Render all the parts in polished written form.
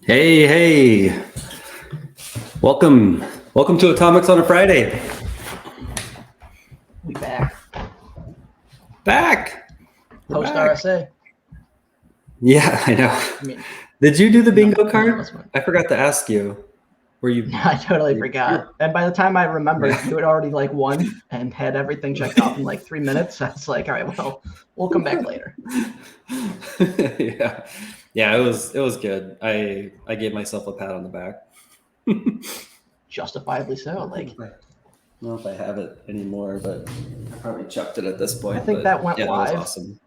Hey, welcome to Atomics on a Friday. We back. We're Post back. RSA. Yeah, I know. I mean, Did you do the bingo card? none of us went. I forgot to ask you. Were you? I totally forgot. And by the time I remembered, you had already won and had everything checked off in 3 minutes. I was like, all right, well, we'll come back later. Yeah, it was good. I gave myself a pat on the back. Justifiably so. I don't know if I have it anymore, but I probably chucked it at this point. I think that went live. live. That was awesome.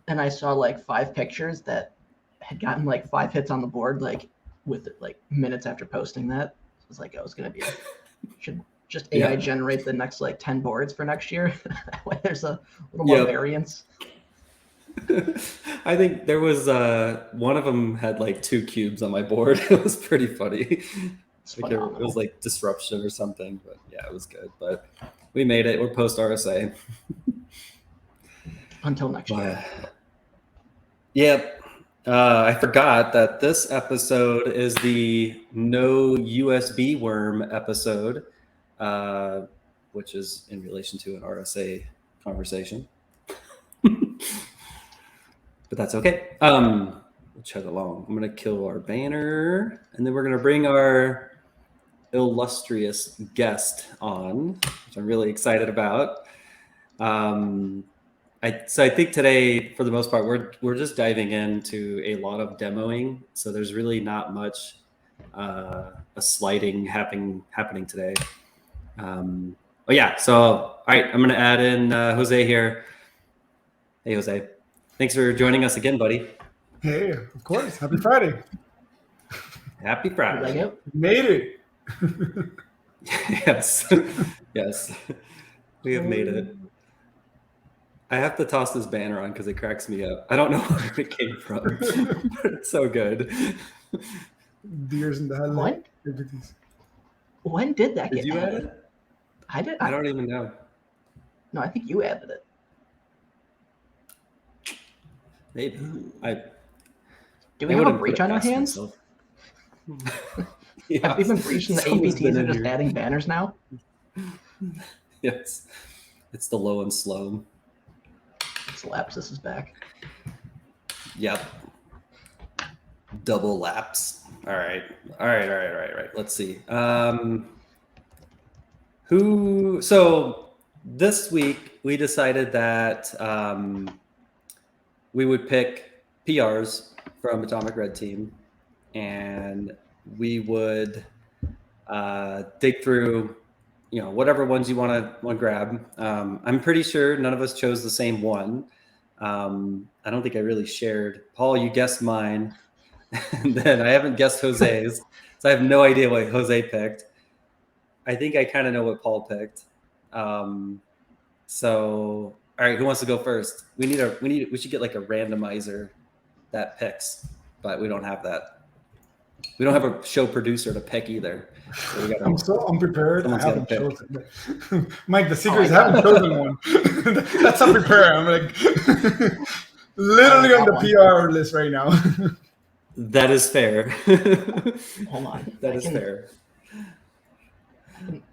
And I saw 5 pictures that had gotten 5 hits on the board, with minutes after posting that. I was like, oh, it's gonna be should just AI generate the next 10 boards for next year. That way there's a little more variance. I think there was one of them had 2 cubes on my board. It was pretty funny. It was disruption or something, but yeah, it was good. But we made it. We're post RSA until next year. Yep. I forgot that this episode is the no USB worm episode, which is in relation to an RSA conversation. But that's okay. We'll chug along. I'm going to kill our banner, and then we're going to bring our illustrious guest on, which I'm really excited about. So I think today, for the most part, we're just diving into a lot of demoing. So there's really not much a sliding happening today. But yeah, so all right, I'm going to add in Jose here. Hey, Jose. Thanks for joining us again, buddy. Hey, of course. Happy Friday. Happy Friday. You made it. Yes. Yes. We have made it. I have to toss this banner on because it cracks me up. I don't know where it came from, but it's so good. Deers in the headlight. When did that get added? Did you add it? I did. I don't even know. No, I think you added it. Maybe. Do we have a breach on our hands? Yeah, have we been breaching the APTs and just adding banners now? Yes. It's the low and slow. Lapsus is back. Yep. Double laps. All right. Let's see. So this week we decided that we would pick PRs from Atomic Red Team, and we would dig through whatever ones you want to grab. I'm pretty sure none of us chose the same one. I don't think I really shared. Paul, you guessed mine. And then I haven't guessed Jose's. So I have no idea what Jose picked. I think I kind of know what Paul picked. So, all All right, who wants to go first? We should get like a randomizer that picks, but we don't have that. We don't have a show producer to pick either. So we I'm so unprepared. I someone's gotta haven't pick. chosen. Mike, the secret is I haven't chosen one. That's unprepared. I'm like literally on the PR list right now. That is fair. Hold on. That is fair.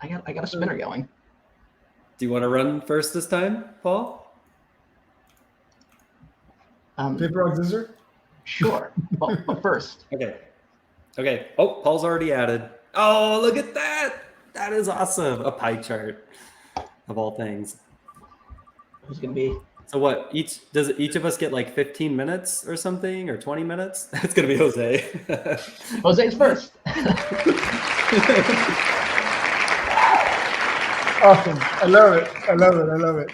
I got a spinner going. Do you want to run first this time, Paul? Paper, rock, scissors? Sure. But first. Okay. Oh, Paul's already added. Oh, look at that. That is awesome. A pie chart of all things. Who's going to be? So what, does each of us get like 15 minutes or something, or 20 minutes? It's going to be Jose. Jose's first. Awesome. I love it.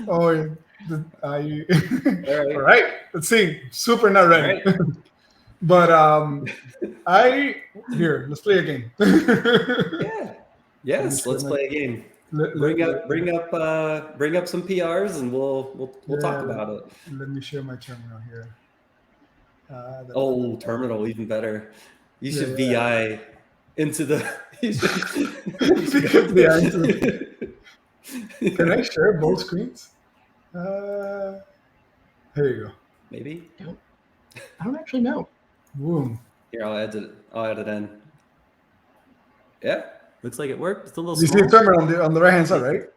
Oh, yeah. All right. Let's see. Super not ready. Right. But let's play a game. Yeah. Yes, let's play a game. Bring up some PRs and we'll talk about it. Let me share my terminal here. Terminal, even better. You should VI into the. Can I share both screens? Here you go. Maybe. I don't actually know. Boom. Here, I'll add it in. Yeah, looks like it worked. It's a little. You see the terminal on the right hand side, right?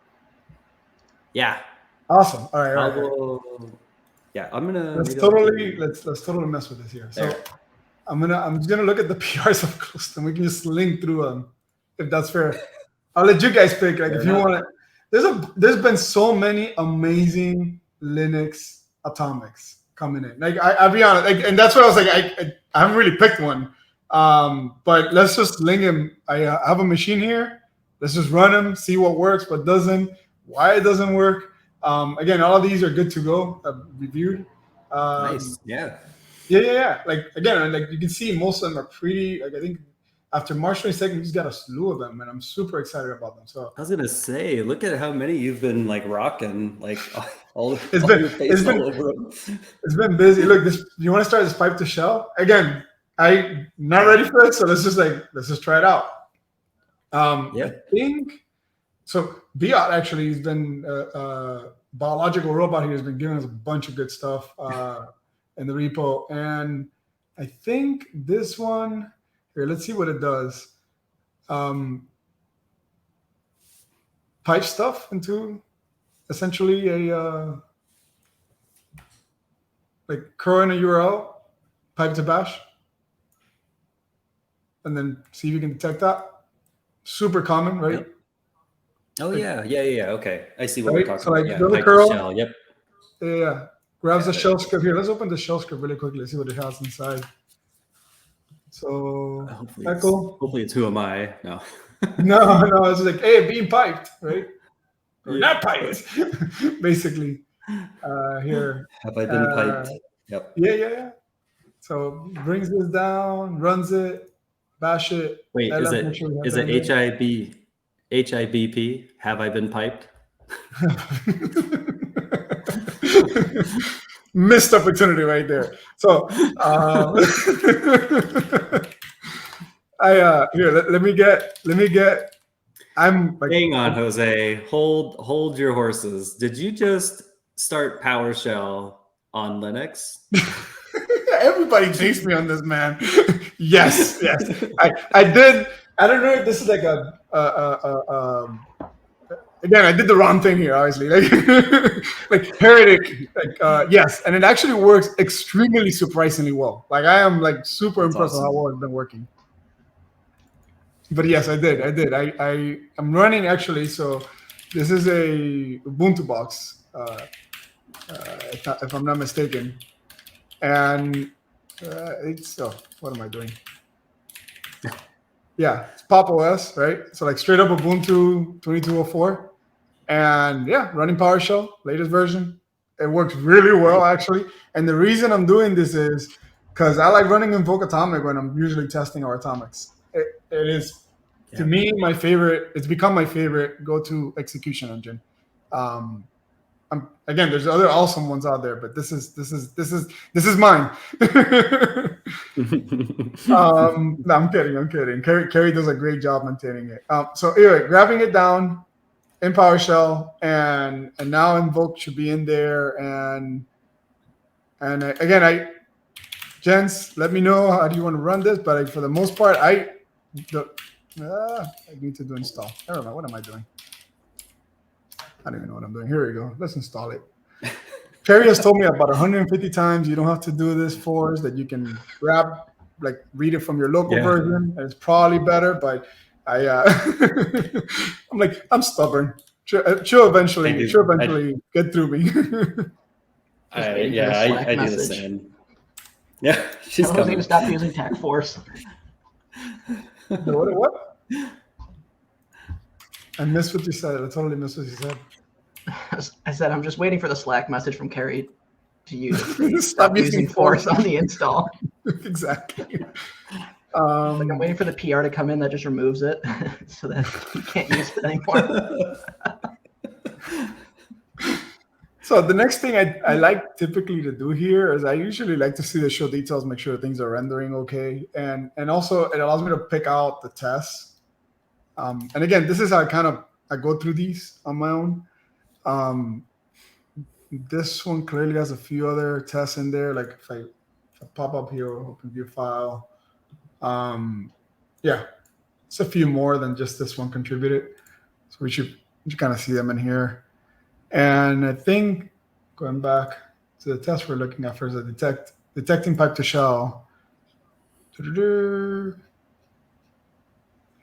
Yeah. Awesome. All right. Yeah, I'm gonna. Let's totally mess with this here. So I'm just gonna look at the PRs up close, and we can just link through them, if that's fair. I'll let you guys pick. Like, if you want to. There's been so many amazing Linux atomics coming in. Like, I'll be honest, and that's what I was like. I haven't really picked one, but let's just link them. I have a machine here. Let's just run them, see what works, what doesn't, why it doesn't work. Again, all of these are good to go. I've reviewed. Nice. Yeah. Like, again, like you can see, most of them are pretty. Like, I think after March 22nd, we just got a slew of them, and I'm super excited about them. So I was gonna say, look at how many you've been like rocking, like all over them. It's been busy. Look, you want to start this pipe to shell again? I'm not ready for it, so let's just try it out. I think so. Biot actually has been biological robot here has been giving us a bunch of good stuff in the repo, and I think this one. Here, let's see what it does. Pipe stuff into essentially a like curl in a URL, pipe to bash, and then see if you can detect that. Super common, right? Yep. Oh, like, yeah. Okay, I see what we're talking about. Yeah, build a curl. Shell. Yep. Yeah. Grabs the shell script here. Let's open the shell script really quickly. See what it has inside. So hopefully it's who am I? No. no, it's like, hey, being piped, right? Or not piped, basically. Here. Have I been piped? Yep. Yeah. So brings this down, runs it, bash it. Wait, is it HIBP? Have I been piped? Missed opportunity right there. So let me get I'm like, hang on, Jose. Hold your horses. Did you just start PowerShell on Linux? Everybody jinxed me on this, man. yes. I did. I don't know if this is like again, I did the wrong thing here, obviously. Like heretic. Yes, and it actually works extremely surprisingly well. Like, I am like super impressed with how well it's been working. But yes, I did. I'm running actually. So this is a Ubuntu box, if I'm not mistaken, and it's what am I doing? Yeah, it's Pop OS, right? So like straight up Ubuntu 2204. And yeah, running PowerShell, latest version. It works really well, actually. And the reason I'm doing this is because I like running Invoke Atomic when I'm usually testing our atomics. It is, to me, my favorite. It's become my favorite go-to execution engine. again, there's other awesome ones out there, but this is mine. No, I'm kidding. Carrie does a great job maintaining it. So anyway, grabbing it down in PowerShell, and now Invoke should be in there, and again, gents, let me know how do you want to run this, but for the most part, I need to do install. Never mind. What am I doing? I don't even know what I'm doing. Here we go. Let's install it. Carrie has told me about 150 times you don't have to do this for us, that you can read it from your local version. It's probably better, but I'm like, I'm stubborn. She'll eventually get through me. I do the same. Yeah, she's telling me to stop using TAC Force. What? I missed what you said. I totally missed what you said. I said I'm just waiting for the Slack message from Carrie to use stop using Force on the install. Exactly. I'm waiting for the PR to come in that just removes it so that you can't use it anymore. So the next thing I like typically to do here is I usually like to see the show details, make sure things are rendering okay, and also it allows me to pick out the tests. And again, this is how I go through these on my own. This one clearly has a few other tests in there. Like if I pop up here, open view file. It's a few more than just this one contributed. So we should kind of see them in here. And I think going back to the test we're looking at first, detecting pipe to shell. It's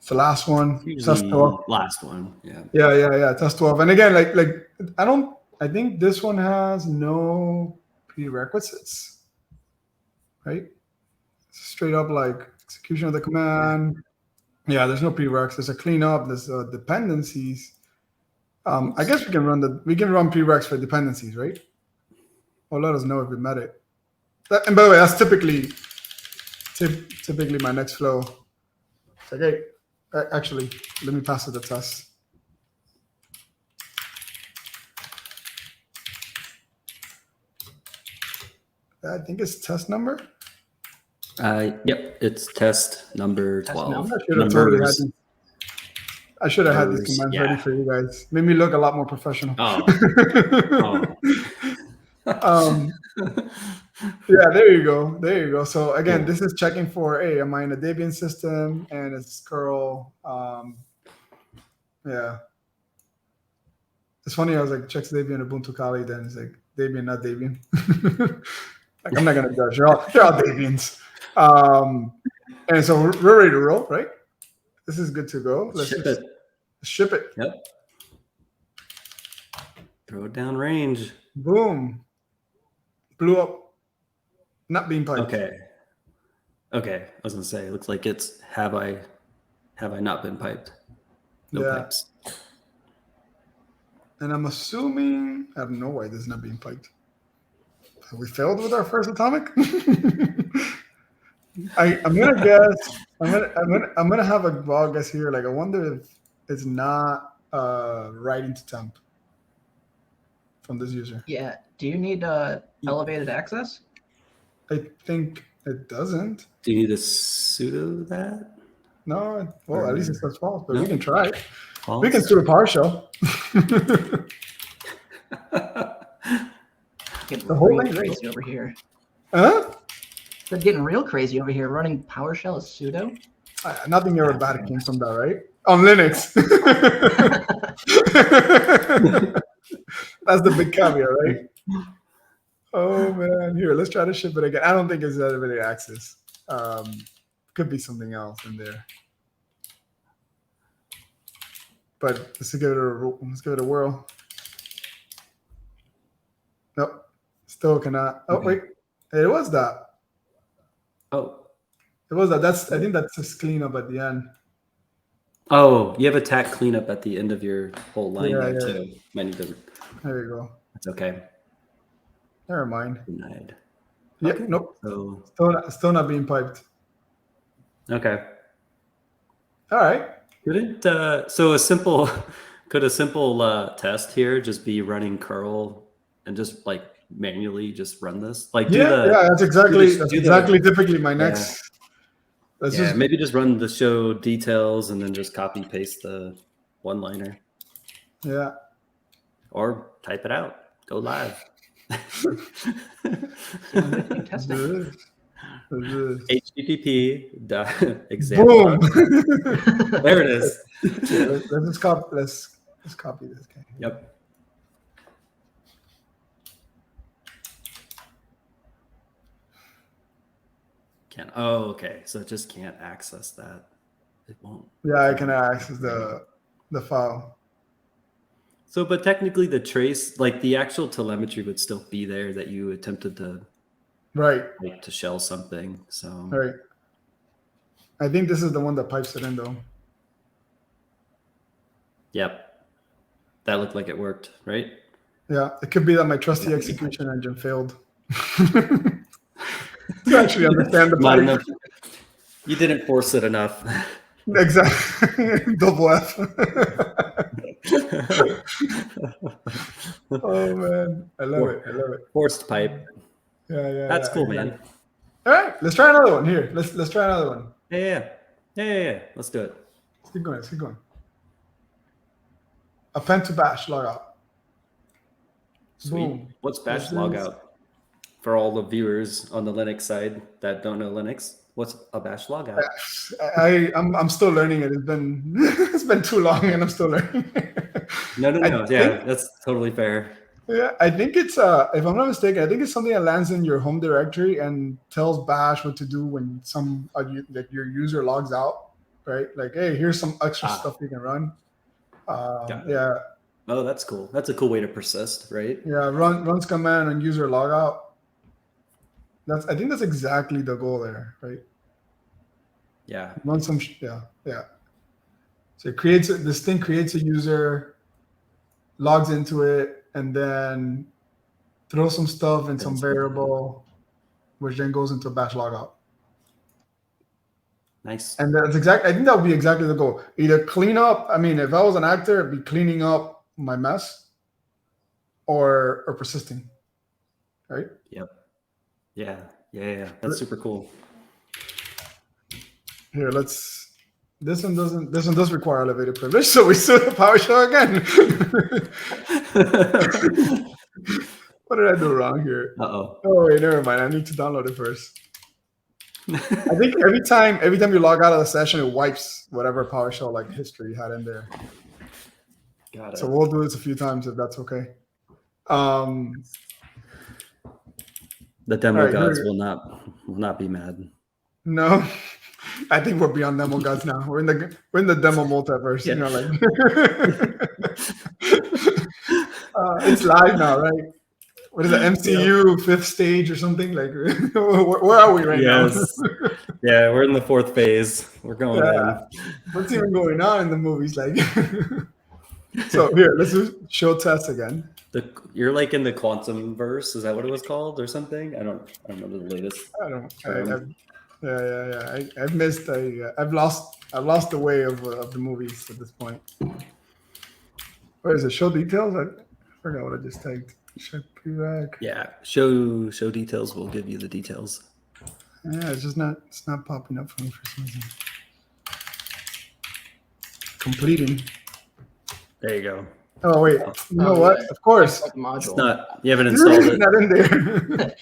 the last one. Test 12. Last one. Yeah. Yeah. Test 12. And again, I think this one has no prerequisites, right? Straight up execution of the command. Yeah, there's no prereqs. There's a cleanup. There's dependencies. I guess we can run prereqs for dependencies, right? Or let us know if we met it. And by the way, that's typically my next flow. It's like, hey, actually, let me pass it the test. I think it's test number. Yep, it's test number 12. I should have had these commands ready for you guys. Made me look a lot more professional. Yeah, there you go. So again, this is checking for, hey, am I in a Debian system? And it's curl. It's funny, I was like, checks Debian, Ubuntu Kali, then it's like Debian, not Debian. I'm not gonna judge. They're all Debians. And so we're ready to roll, right? This is good to go. Let's ship it. Yep. Throw it down range. Boom. Blew up. Not being piped. Okay. I was gonna say, it looks like it's have I not been piped? No pipes. And I'm assuming I don't know why this is not being piped. Have we failed with our first atomic? I'm gonna guess. I'm gonna have a wild guess here. I wonder if it's not writing to temp from this user. Yeah. Do you need elevated access? I think it doesn't. Do you need to sudo that? No. Well, at least it says false, but we can try it. False? We can sudo PowerShell. Getting The whole real thing, crazy over here. Huh? They're getting real crazy over here. Running PowerShell as sudo. Nothing ever bad came from that, right? On Linux. That's the big caveat, right? Oh man, here, let's try to ship it again. I don't think it's elevated access. Could be something else in there. But let's give it a whirl. Nope, still cannot. Oh wait, it was that. Oh, it was that. I think that's just cleanup at the end. Oh, you have a TAC cleanup at the end of your whole line too. Might need to. There you go. That's okay. Never mind. Denied. Yep. Okay. Nope. So still not being piped. Okay. All right. Couldn't so a simple Could a simple test here just be running curl and just like manually just run this? Like do that's exactly typically my next. Maybe just run the show details and then just copy paste the one-liner. Yeah. Or type it out. Go live. Testing. HTTP example. Boom. There it is. Yeah, let's copy this guy. Yep. Okay. So it just can't access that. It won't. Yeah, I can access the file. So, but technically the trace, like the actual telemetry would still be there that you attempted to like to shell something. So right. I think this is the one that pipes it in though. Yep. That looked like it worked, right? Yeah, it could be that my trusty execution engine failed. To actually understand the pipe. You didn't force it enough. Exactly. Double F. Oh man, I love it. Forced pipe. Yeah. That's cool, man. All right, let's try another one here. Let's try another one. Yeah. Let's do it. Let's keep going. Append to bash logout. Sweet. Boom. What's bash logout? For all the viewers on the Linux side that don't know Linux, what's a bash logout? I'm still learning it. It's been too long, and I'm still learning. No. Yeah, that's totally fair. Yeah, I think it's if I'm not mistaken, I think it's something that lands in your home directory and tells bash what to do when like your user logs out, right? Like, hey, here's some extra stuff you can run. Yeah. Oh, that's cool. That's a cool way to persist, right? Yeah, runs command and user logout. I think that's exactly the goal there, right? Yeah. Run some. Yeah. So this thing creates a user, logs into it, and then throws some stuff in some variable, which then goes into bash logout. Nice. And I think that would be exactly the goal. Either clean up. I mean, if I was an actor, it'd be cleaning up my mess, or persisting, right? Yep. Yeah. That's super cool. Here, this one does require elevated privilege, so we still have PowerShell again. What did I do wrong here? Oh wait, never mind. I need to download it first. I think every time you log out of the session, it wipes whatever PowerShell like history you had in there. Got it. So we'll do this a few times if that's okay. The demo gods will not be mad. No, I think we're beyond demo gods now. We're in the demo multiverse. Yeah. You know, like it's live now, right? What is it, MCU 5th stage or something? Like, where are we right now? Yeah, we're in the 4th phase. We're going in. What's even going on in the movies? Like, so here, let's do show test again. You're like in the quantum verse. Is that what it was called or something? I don't remember the latest. I've missed. I've lost the way of the movies at this point. Where is it? Show details? I forgot what I just typed. Check prereq. Yeah, show details will give you the details. Yeah, it's not popping up for me for some reason. Completing. There you go. Oh wait, you know what? Of course. Module. It's not. You haven't installed it. Not in there.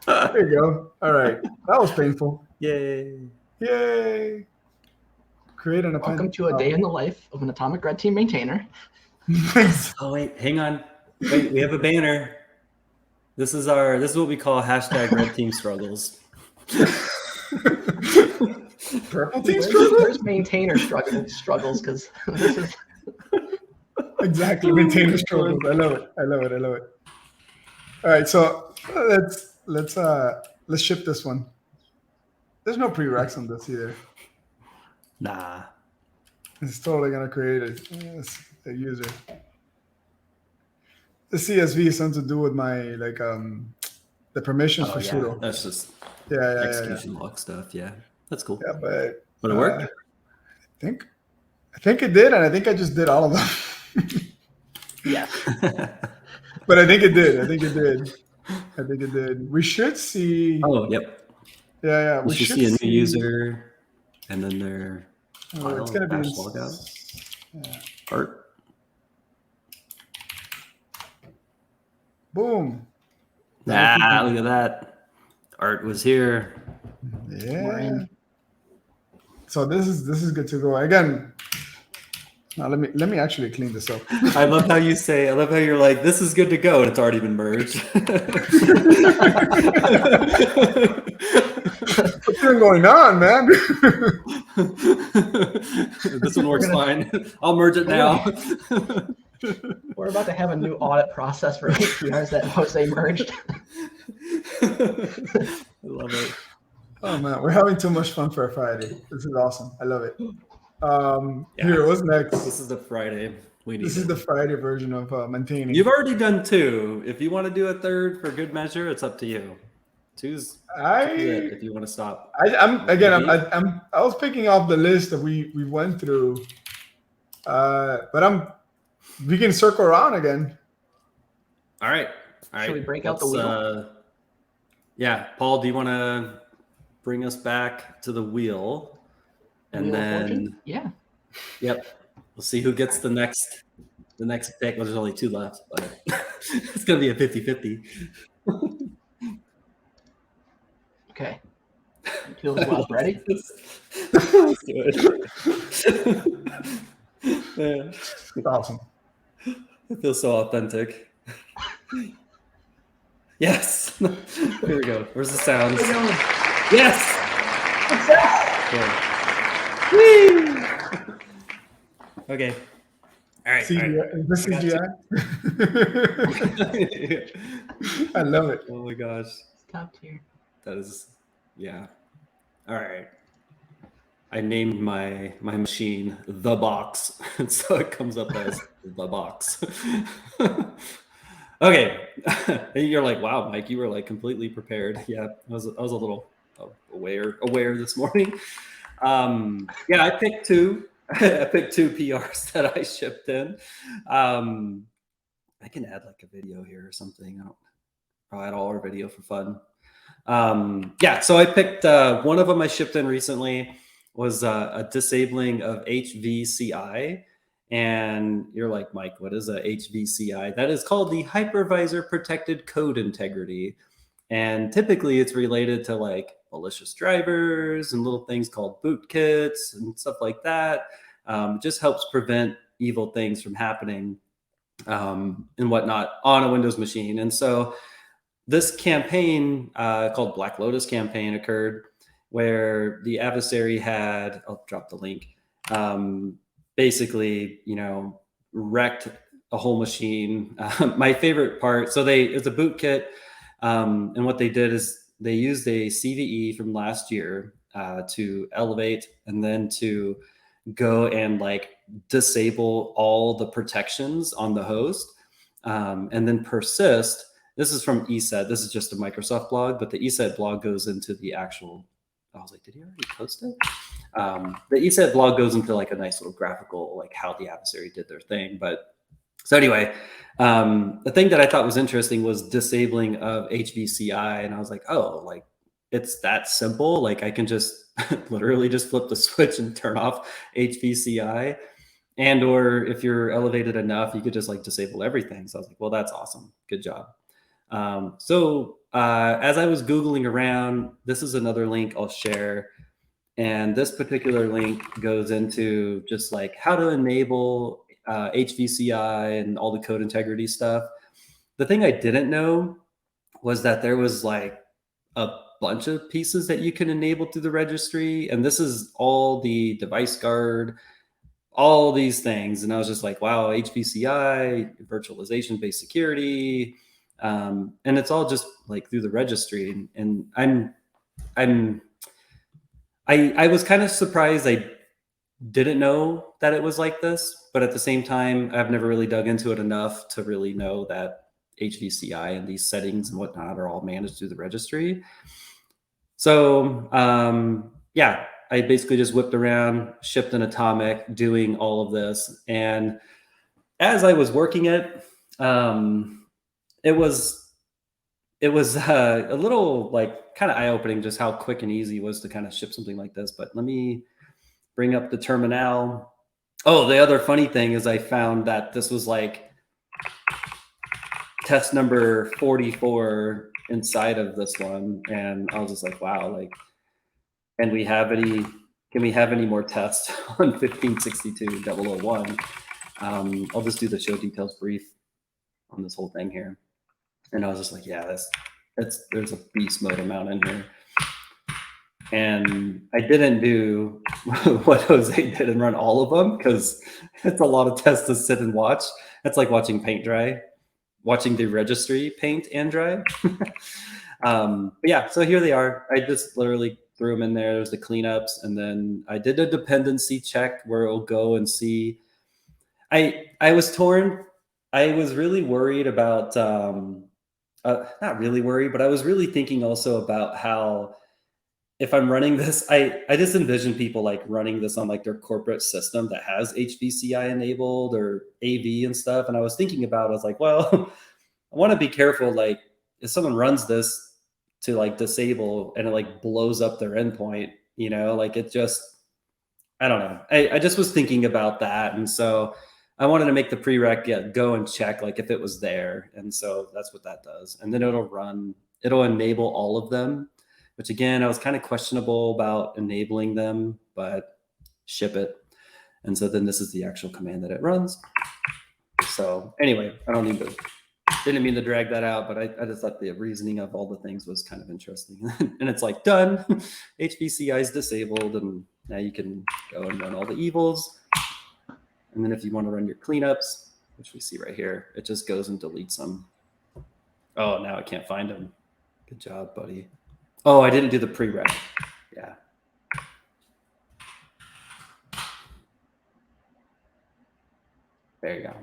There you go. All right, that was painful. Yay! Create an append. Welcome to a day in the life of an Atomic Red Team maintainer. Oh wait, hang on. Wait, we have a banner. This is what we call #Red Team Struggles. Purple team struggles? There's maintainer struggles because this is exactly maintainer struggles. I love it. All right, so let's ship this one. There's no prereqs on this either. Nah. It's totally gonna create a user. The CSV is something to do with my the permissions for sudo. That's just execution log stuff. Yeah, that's cool. Yeah, but it worked. I think it did, and I think I just did all of them. Yes. But I think it did. I think it did. We should see. Oh, yep. Yeah. We should see a new user, and then their file it's gonna be logout. Yeah. Art. Boom. Look at that. Art was here. Yeah. So this is good to go. Again, now let me actually clean this up. I love how you're like, this is good to go, and it's already been merged. What's been going on, man? This one works fine. I'll merge it now. We're about to have a new audit process for APRs that Jose merged. I love it. Oh man, we're having too much fun for a Friday. This is awesome. I love it. Yeah. Here, what's next? This is the Friday. This is the Friday version of maintaining. You've already done 2. If you want to do a 3rd for good measure, it's up to you. 2's it if you want to stop. I was picking off the list that we went through, but we can circle around again. All right. Should we break out the wheel? Yeah, Paul, do you want to bring us back to the wheel? And then yeah. Yep. We'll see who gets the next pick. Well, there's only 2 left, but it's gonna be a 50-50. Okay. Feels well. Ready? Let's do it. Yeah. It's awesome. It feels so authentic. Yes. Here we go. Where's the sounds? Yes. What's that? Cool. Okay. All right. CGI. Is this CGI? I love it. Oh my gosh. It's top tier. That is, yeah. All right. I named my machine The Box, and so it comes up as The Box. Okay. You're like, wow, Mike, you were like completely prepared. Yeah, I was a little aware this morning. Yeah, I picked 2. I picked 2 PRs that I shipped in. I can add like a video here or something. I'll add all our video for fun. Yeah, so I picked one of them I shipped in recently was a disabling of HVCI. And you're like, Mike, what is a HVCI? That is called the Hypervisor Protected Code Integrity. And typically it's related to like malicious drivers and little things called bootkits and stuff like that. It just helps prevent evil things from happening and whatnot on a Windows machine. And so this campaign called Black Lotus campaign occurred where the adversary had, I'll drop the link, basically, wrecked a whole machine. My favorite part, so it's a bootkit. And what they did is they used a CVE from last year to elevate and then to go and like disable all the protections on the host and then persist. This is from ESET. This is just a Microsoft blog, but the ESET blog goes into the actual, I was like, did he already post it? The ESET blog goes into like a nice little graphical, like how the adversary did their thing. But so anyway, the thing that I thought was interesting was disabling of HVCI. And I was like, oh, like it's that simple. Like I can just literally just flip the switch and turn off HVCI. And, or if you're elevated enough, you could just like disable everything. So I was like, well, that's awesome. Good job. As I was Googling around, this is another link I'll share. And this particular link goes into just like how to enable HVCI and all the code integrity stuff. The thing I didn't know was that there was like a bunch of pieces that you can enable through the registry. And this is all the device guard, all these things. And I was just like, wow, HVCI, virtualization-based security. And it's all just like through the registry. And I was kind of surprised I didn't know that it was like this, but at the same time, I've never really dug into it enough to really know that HVCI and these settings and whatnot are all managed through the registry. So yeah, I basically just whipped around, shipped an atomic, doing all of this. And as I was working it, it was a little like kind of eye-opening just how quick and easy it was to kind of ship something like this. But let me bring up the terminal. Oh, the other funny thing is I found that this was like test number 44 inside of this one, and I was just like, wow, like, can we have any more tests on 1562.001? I'll just do the show details brief on this whole thing here. And I was just like, yeah, there's a beast mode amount in here. And I didn't do what Jose did and run all of them because it's a lot of tests to sit and watch. It's like watching paint dry, watching the registry paint and dry. But yeah, so here they are. I just literally threw them in there. There's the cleanups, and then I did a dependency check where it'll go and see. I was torn. I was really worried about, not really worried, but I was really thinking also about how if I'm running this, I just envision people like running this on like their corporate system that has HVCI enabled or AV and stuff. And I was thinking about, I was like, well, I want to be careful. Like if someone runs this to like disable and it like blows up their endpoint, you know, like it just, I don't know. I just was thinking about that. And so I wanted to make the prereq go and check like if it was there. And so that's what that does. And then it'll enable all of them, which again, I was kind of questionable about enabling them, but ship it. And so then this is the actual command that it runs. So anyway, didn't mean to drag that out, but I just thought the reasoning of all the things was kind of interesting. And it's like done, HVCI is disabled, and now you can go and run all the evils. And then if you want to run your cleanups, which we see right here, it just goes and deletes them. Oh, now I can't find them. Good job, buddy. Oh, I didn't do the prereq. Yeah. There you go.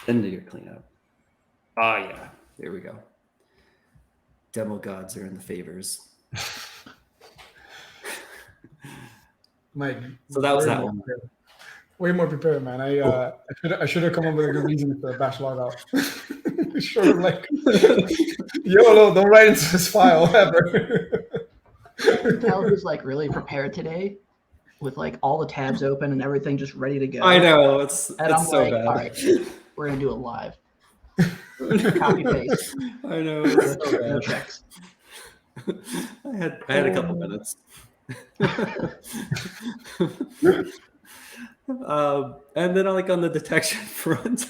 Then do your cleanup. Oh, yeah. There we go. Demo gods are in the favors. Mike. So that was that one. Way more prepared, man. I should have come up with a good reason for bash logout. Sort of like, YOLO, don't write into this file ever. Tell who's like really prepared today, with like all the tabs open and everything just ready to go. I know it's I'm so like, bad. all right, we're gonna do it live. Copy paste. I know it's so No bad. checks. I had a couple minutes. And then like on the detection front.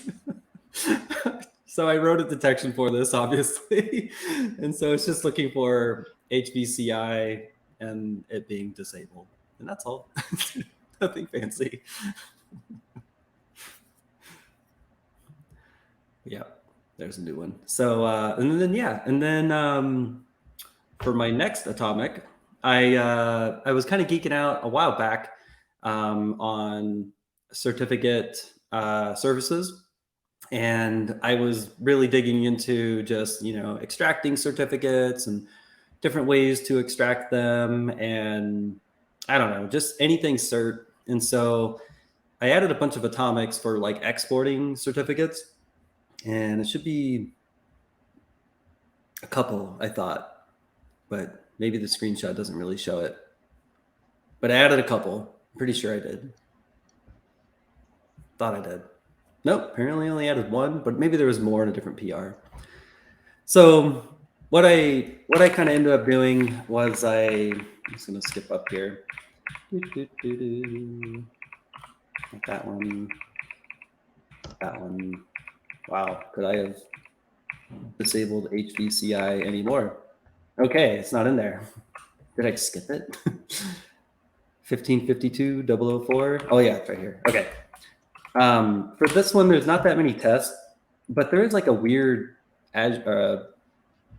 So I wrote a detection for this, obviously. And so it's just looking for HVCI and it being disabled. And that's all. Nothing fancy. Yeah, there's a new one. So, and then for my next atomic, I was kind of geeking out a while back on certificate services. And I was really digging into just, extracting certificates and different ways to extract them. And I don't know, just anything cert. And so I added a bunch of atomics for like exporting certificates. And it should be a couple, I thought, but maybe the screenshot doesn't really show it. But I added a couple. I'm pretty sure I did. Thought I did. Nope, apparently I only added one, but maybe there was more in a different PR. So what I kind of ended up doing was I'm just going to skip up here. Like that one. That one. Wow, could I have disabled HVCI anymore? Okay, it's not in there. Did I skip it? 1552.004. Oh yeah, it's right here. Okay. For this one, there's not that many tests, but there is like a weird, is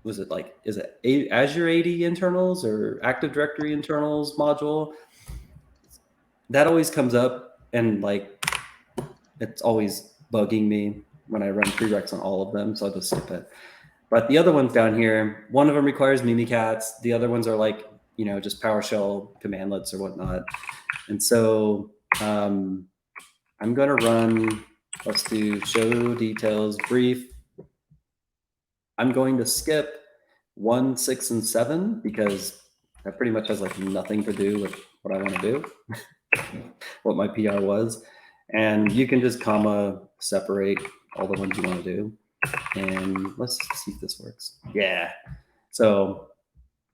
it Azure AD internals or Active Directory internals module? That always comes up, and like it's always bugging me when I run prereqs on all of them, so I'll just skip it. But the other ones down here, one of them requires Mimikatz. The other ones are like, just PowerShell commandlets or whatnot. And so I'm going to run Let's do show details brief. I'm going to skip 1, 6, and 7 because that pretty much has like nothing to do with what I want to do, what my PR was. And you can just comma separate all the ones you want to do. And let's see if this works. Yeah. So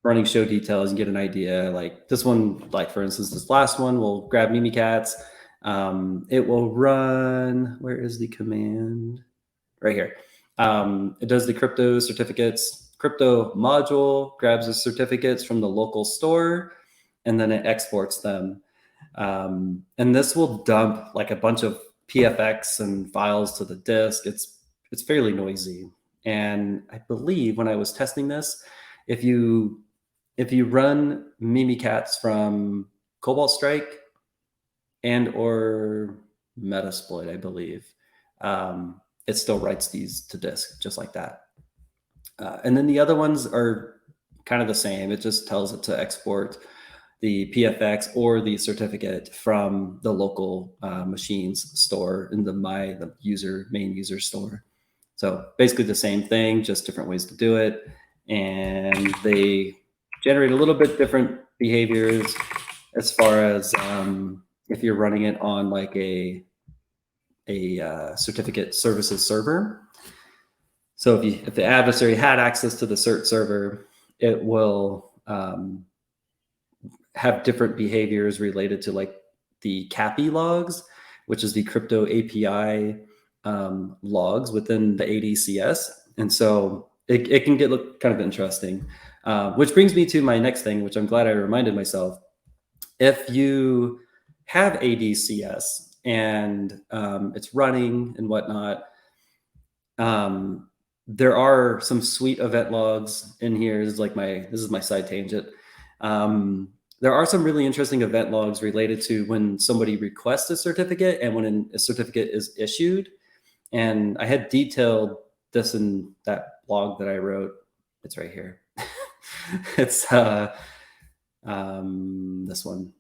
running show details, you get an idea. Like this one, like for instance, this last one, we'll grab Mimikatz. It will run, where is the command? Right here. It does the crypto certificates, crypto module, grabs the certificates from the local store, and then it exports them. And this will dump like a bunch of PFX and files to the disk. It's fairly noisy. And I believe when I was testing this, if you run Mimikatz from Cobalt Strike and or Metasploit, I believe, it still writes these to disk just like that. And then the other ones are kind of the same. It just tells it to export the PFX or the certificate from the local machines store in the main user store. So basically the same thing, just different ways to do it. And they generate a little bit different behaviors as far as if you're running it on like a certificate services server. So if the adversary had access to the cert server, it will have different behaviors related to like the CAPI logs, which is the crypto API logs within the ADCS. And so it can look kind of interesting, which brings me to my next thing, which I'm glad I reminded myself. If you have ADCS and it's running and whatnot, there are some sweet event logs in here. This is my side tangent. There are some really interesting event logs related to when somebody requests a certificate and when a certificate is issued. And I had detailed this in that blog that I wrote. It's right here. It's this one,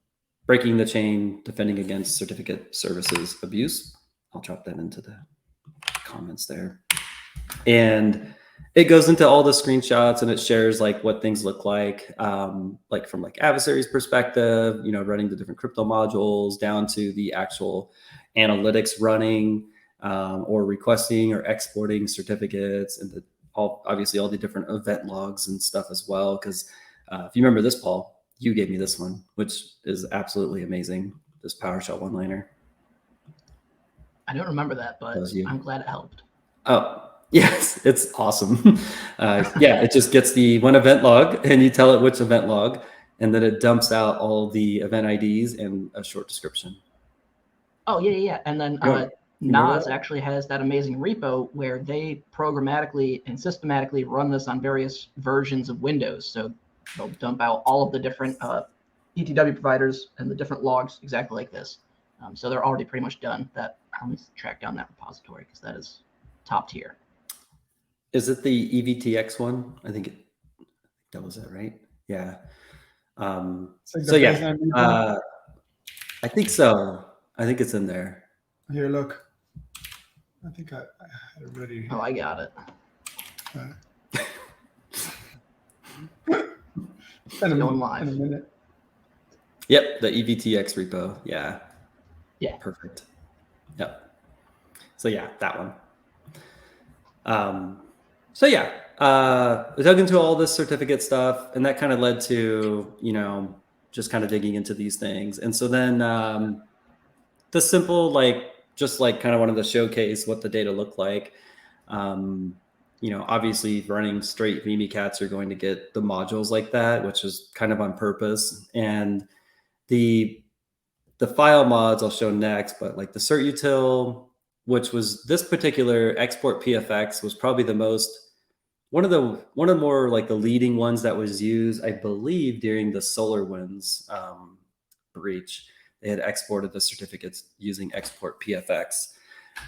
breaking the chain, defending against certificate services abuse. I'll drop that into the comments there. And it goes into all the screenshots and it shares like what things look like from like adversaries perspective, running the different crypto modules down to the actual analytics running or requesting or exporting certificates, and obviously all the different event logs and stuff as well. Because if you remember this, Paul, you gave me this one, which is absolutely amazing. This PowerShell one-liner. I don't remember that, but I'm glad it helped. Oh, yes, it's awesome. Yeah, it just gets the one event log and you tell it which event log, and then it dumps out all the event IDs and a short description. Oh, yeah. And then Nas actually has that amazing repo where they programmatically and systematically run this on various versions of Windows. So they'll dump out all of the different ETW providers and the different logs exactly like this. So they're already pretty much done. Let me track down that repository because that is top tier. Is it the EVTX one? I think that was it, right? Yeah. So yeah, I think so. I think it's in there. Here, look. I think I had it ready. Oh, I got it. Going live. In a minute. Yep, the EVTX repo. Yeah. Yeah. Perfect. Yep. So yeah, that one. So yeah, I dug into all this certificate stuff, and that kind of led to, just kind of digging into these things. And so then the simple, just kind of wanted to showcase what the data looked like. Obviously running straight Mimikatz, you're going to get the modules like that, which is kind of on purpose. And the file mods I'll show next, but like the Certutil, which was this particular export PFX, was probably one of the more like the leading ones that was used, I believe, during the SolarWinds breach. They had exported the certificates using export PFX.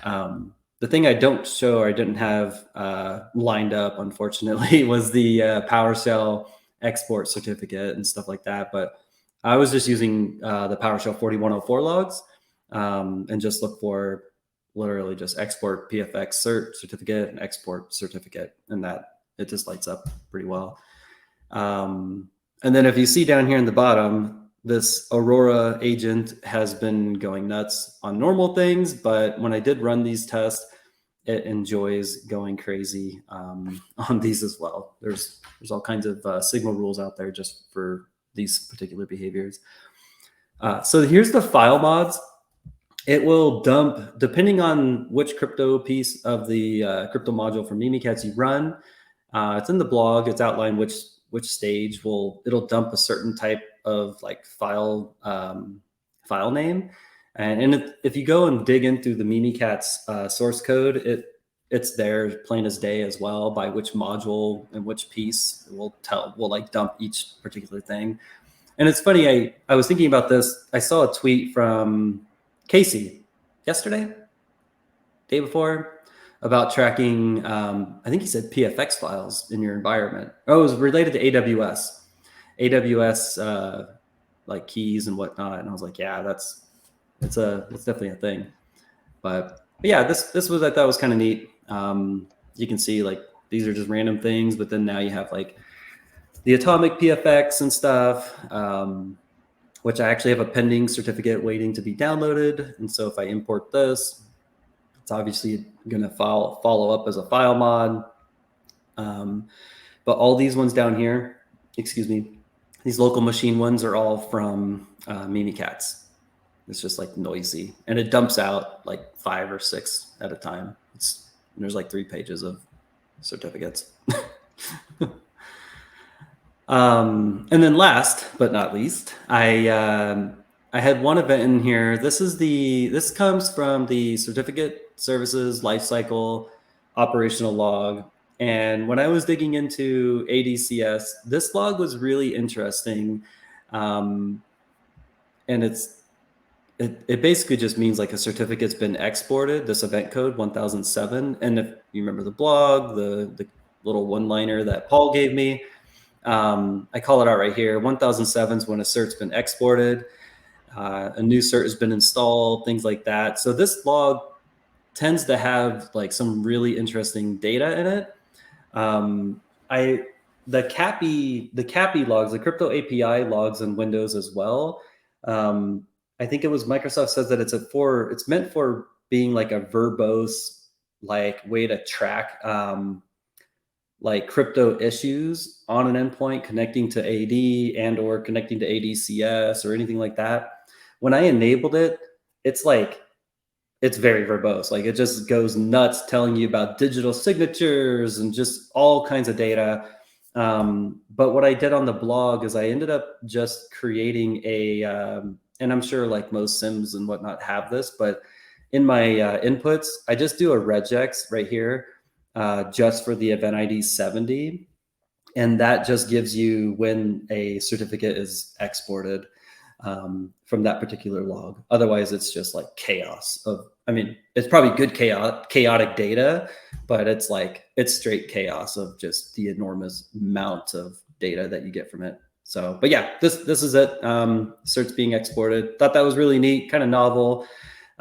The thing I don't show or I didn't have lined up, unfortunately, was the PowerShell export certificate and stuff like that. But I was just using the PowerShell 4104 logs and just look for literally just export PFX cert certificate and export certificate, and that it just lights up pretty well. And then if you see down here in the bottom, this Aurora agent has been going nuts on normal things, but when I did run these tests, it enjoys going crazy on these as well. There's all kinds of signal rules out there just for these particular behaviors. So here's the file mods. It will dump, depending on which crypto piece of the crypto module for Mimikatz you run. It's in the blog. It's outlined which stage it'll dump a certain type of like file name. And if you go and dig into the Mimikatz source code, it's there plain as day as well by which module and which piece will like dump each particular thing. And it's funny, I was thinking about this. I saw a tweet from Casey yesterday, day before, about tracking, I think he said PFX files in your environment. Oh, it was related to AWS like keys and whatnot. And I was like, yeah, it's definitely a thing. But yeah, this was, I thought was kind of neat. You can see like these are just random things, but then now you have like the atomic PFX and stuff, which I actually have a pending certificate waiting to be downloaded. And so if I import this, it's obviously going to follow up as a file mod. But all these ones down here, excuse me, these local machine ones are all from Mimikatz. It's just like noisy, and it dumps out like 5 or 6 at a time. There's like 3 pages of certificates. And then last but not least, I had one event in here. This comes from the certificate services lifecycle operational log. And when I was digging into ADCS, this log was really interesting. And it basically just means like a certificate's been exported, this event code 1007. And if you remember the blog, the little one-liner that Paul gave me, I call it out right here. 1007 is when a cert's been exported, a new cert has been installed, things like that. So this log tends to have like some really interesting data in it. The CAPI logs, the crypto API logs in Windows as well. I think it was Microsoft says that it's meant for being like a verbose like way to track like crypto issues on an endpoint connecting to AD and or connecting to ADCS or anything like that. When I enabled it, it's very verbose. Like it just goes nuts telling you about digital signatures and just all kinds of data. But what I did on the blog is I ended up just creating and I'm sure like most SIMs and whatnot have this, but in my inputs, I just do a regex right here just for the event ID 70. And that just gives you when a certificate is exported from that particular log. Otherwise, it's just like chaos it's probably good chaotic data, but it's straight chaos of just the enormous amount of data that you get from it. So, but yeah, this is it. Certs being exported. Thought that was really neat, kind of novel.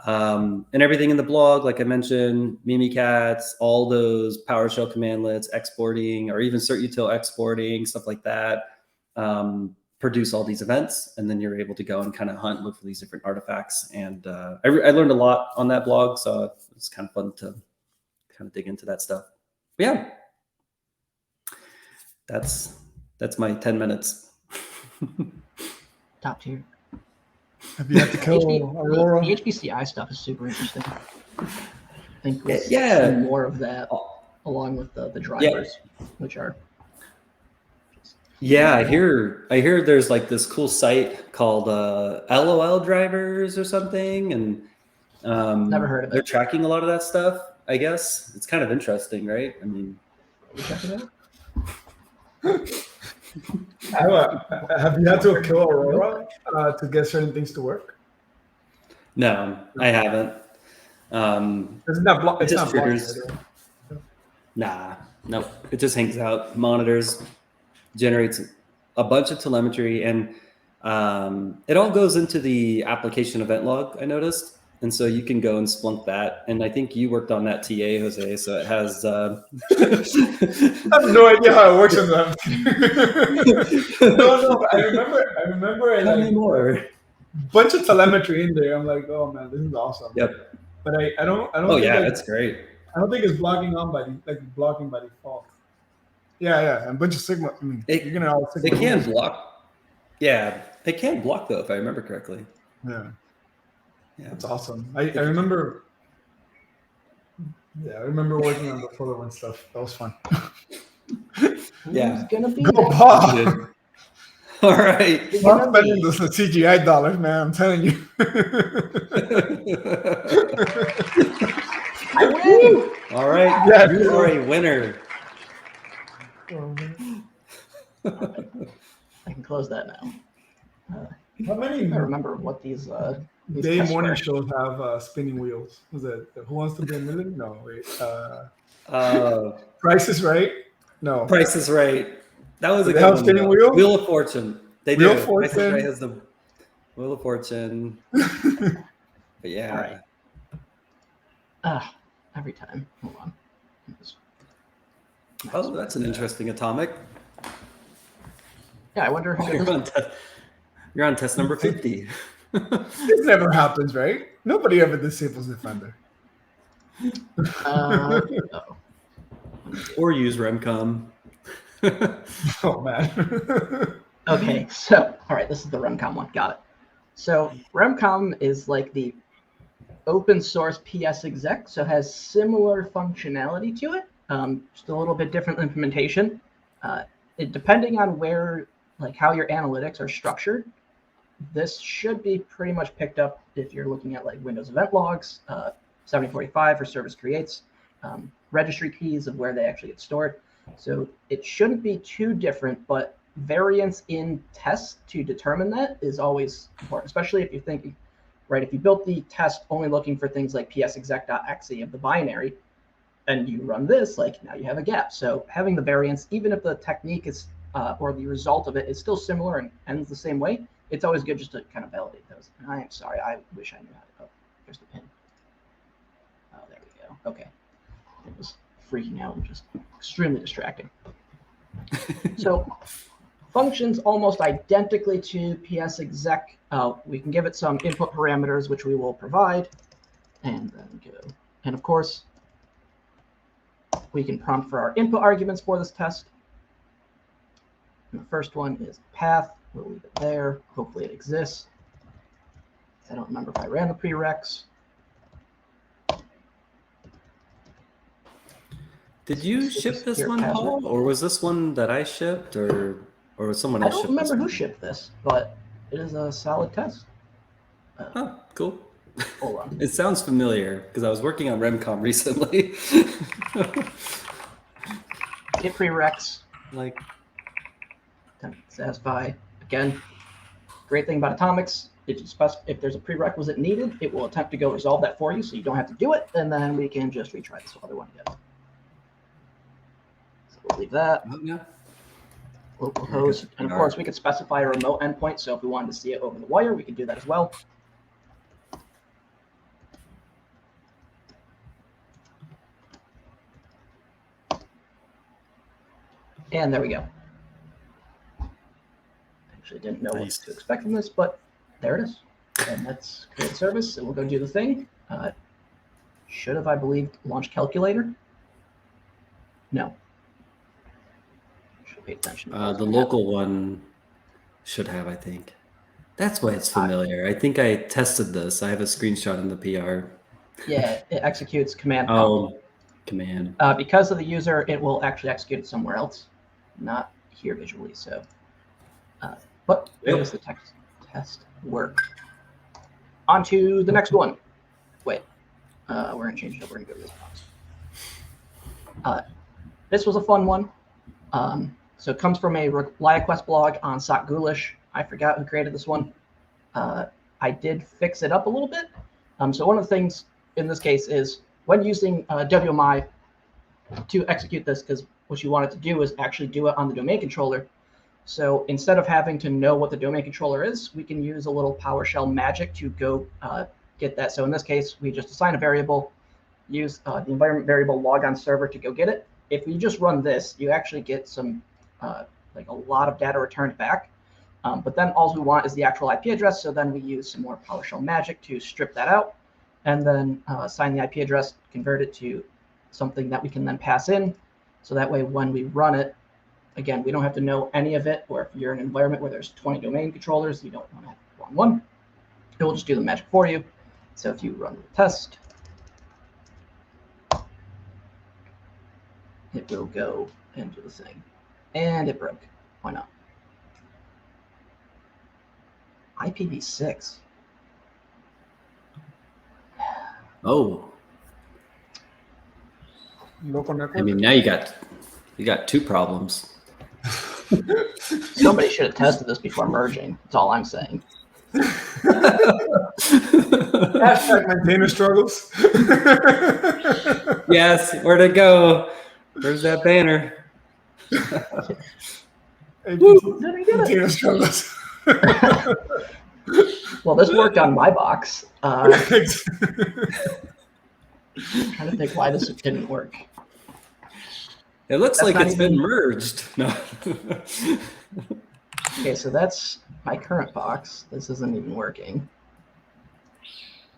And everything in the blog, like I mentioned, Mimikatz, all those PowerShell commandlets exporting, or even Certutil exporting, stuff like that, produce all these events, and then you're able to go and kind of look for these different artifacts. And I learned a lot on that blog, so it's kind of fun to kind of dig into that stuff. But yeah, that's my 10 minutes. Top tier. Have you had to kill Aurora? The HVCI stuff is super interesting. I think we'll see more of that along with the drivers, which are. Yeah, I hear there's like this cool site called LOL drivers or something, and never heard of it. They're tracking a lot of that stuff. I guess it's kind of interesting, right? I mean, check it out. Have you had to kill Aurora to get certain things to work? No, I haven't. It's not blocked. It just triggers. Nah, no, it just hangs out, monitors, generates a bunch of telemetry, and it all goes into the application event log. I noticed, And so you can go and Splunk that. And I think you worked on that TA, Jose. So it has. I have no idea how it works in them. No. I remember Tell me like more. bunch of telemetry in there. I'm like, oh man, this is awesome. Yep. But I don't Oh think yeah, like, that's great. I don't think it's blocking by default. Yeah, and a bunch of Sigma. I mean, you're gonna all Sigma. They can block. Yeah, they can block though, if I remember correctly. Yeah, Yeah, that's awesome. I remember. Yeah, I remember working on the FotoOne stuff. That was fun. Yeah. Who's gonna be Go next? Paul! All right. Who's I'm gonna spending be? the CGI dollars, man. I'm telling you. I win. All right. Yeah, You are a winner. I can close that now. How many I remember what these day tests morning were. shows have spinning wheels? Was it Who Wants to Be a Millionaire? No, wait. Price is Right? No. Price is Right. That was a Do they good have one. spinning though. wheel? Wheel of Fortune. They Wheel do. of Price is Fortune. Right has the Wheel of Fortune. But yeah. All right. Every time. Hold on. Oh, that's an interesting atomic. Yeah, I wonder who did this. You're on test number 50. This never happens, right? Nobody ever disables Defender. Oh. Or use RemCom. Oh man. Okay, so all right, this is the RemCom one. Got it. So RemCom is like the open source PS exec, so has similar functionality to it, just a little bit different implementation. Depending on where, like how your analytics are structured, this should be pretty much picked up if you're looking at like Windows event logs, 7045 for service creates, registry keys of where they actually get stored. So it shouldn't be too different, but variance in tests to determine that is always important, especially if you're thinking, right, if you built the test only looking for things like psexec.exe of the binary, and you run this, like now you have a gap. So having the variance, even if the technique is, or the result of it is still similar and ends the same way, it's always good just to kind of validate those. And I am sorry, I wish I knew how to, oh, here's the pin. Oh, there we go, okay. It was freaking out and just extremely distracting. So functions almost identically to psexec. We can give it some input parameters, which we will provide, and then go. And of course, we can prompt for our input arguments for this test. And the first one is path. We'll leave it there. Hopefully it exists. I don't remember if I ran the prereqs. Did you ship this one, Paul, or was this one that I shipped, or was someone else? I don't remember who shipped this, but it is a solid test. Oh, cool. Hold on. It sounds familiar because I was working on RemCom recently. Get prereqs. Like, Satisfy. Again, great thing about atomics, if there's a prerequisite needed, it will attempt to go resolve that for you, so you don't have to do it, and then we can just retry this other one again. So we'll leave that. oh, yeah. Local host, and of course we could specify a remote endpoint, so if we wanted to see it over the wire, we could do that as well. And there we go. Actually didn't know what to expect from this, but there it is. And let's create service, and we'll go do the thing. Should have, I believe, launched calculator? No. Should pay attention. The local one should have, I think. That's why it's familiar. I think I tested this. I have a screenshot in the PR. Yeah, it executes command. Oh, command. Because of the user, it will actually execute it somewhere else, not here visually. So, but Yep. does the test work? On to the next one. Wait, we're gonna change it up. We're gonna go to this box. This was a fun one. So it comes from a LiaQuest blog on Sock Ghoulish. I forgot who created this one. I did fix it up a little bit. So one of the things in this case is when using WMI to execute this, because what you want it to do is actually do it on the domain controller. So instead of having to know what the domain controller is, we can use a little PowerShell magic to go get that. So in this case, we just assign a variable, use the environment variable logon server to go get it. If you just run this, you actually get some like a lot of data returned back. But then all we want is the actual IP address. So then we use some more PowerShell magic to strip that out, and then assign the IP address, convert it to something that we can then pass in. So that way, when we run it, again, we don't have to know any of it. Or if you're in an environment where there's 20 domain controllers, you don't want to have the wrong one. It will just do the magic for you. So if you run the test, it will go and do the thing. And it broke. Why not? IPv6. Oh, Local network. I mean, now you got two problems. Somebody should have tested this before merging. That's all I'm saying. Hashtag maintainer struggles. Yes, where'd it go? Where's that banner? Maintainer struggles. Well, this worked on my box. I'm trying to think why this didn't work. It looks That's like not it's been even- merged. No. Okay, so that's my current box. This isn't even working.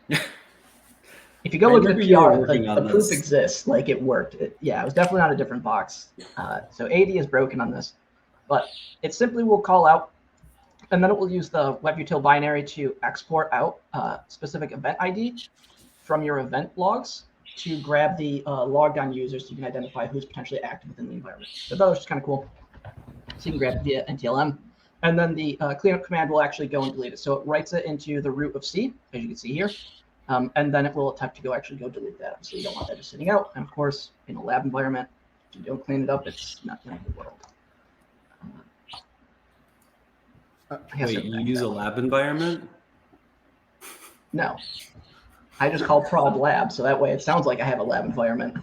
If you go I look at remember the you were PR, working the on proof this. exists. Like it worked. Yeah, it was definitely not a different box. So AD is broken on this, but it simply will call out, and then it will use the Wevtutil binary to export out specific event ID from your event logs to grab the logged on users so you can identify who's potentially active within the environment. So that was just kind of cool. So you can grab it via NTLM. And then the cleanup command will actually go and delete it. So it writes it into the root of C, as you can see here. And then it will attempt to go delete that. So you don't want that just sitting out. And of course, in a lab environment, if you don't clean it up, it's not the end of the world. I guess Wait, it- you use a lab environment? No. I just call prod lab, so that way it sounds like I have a lab environment.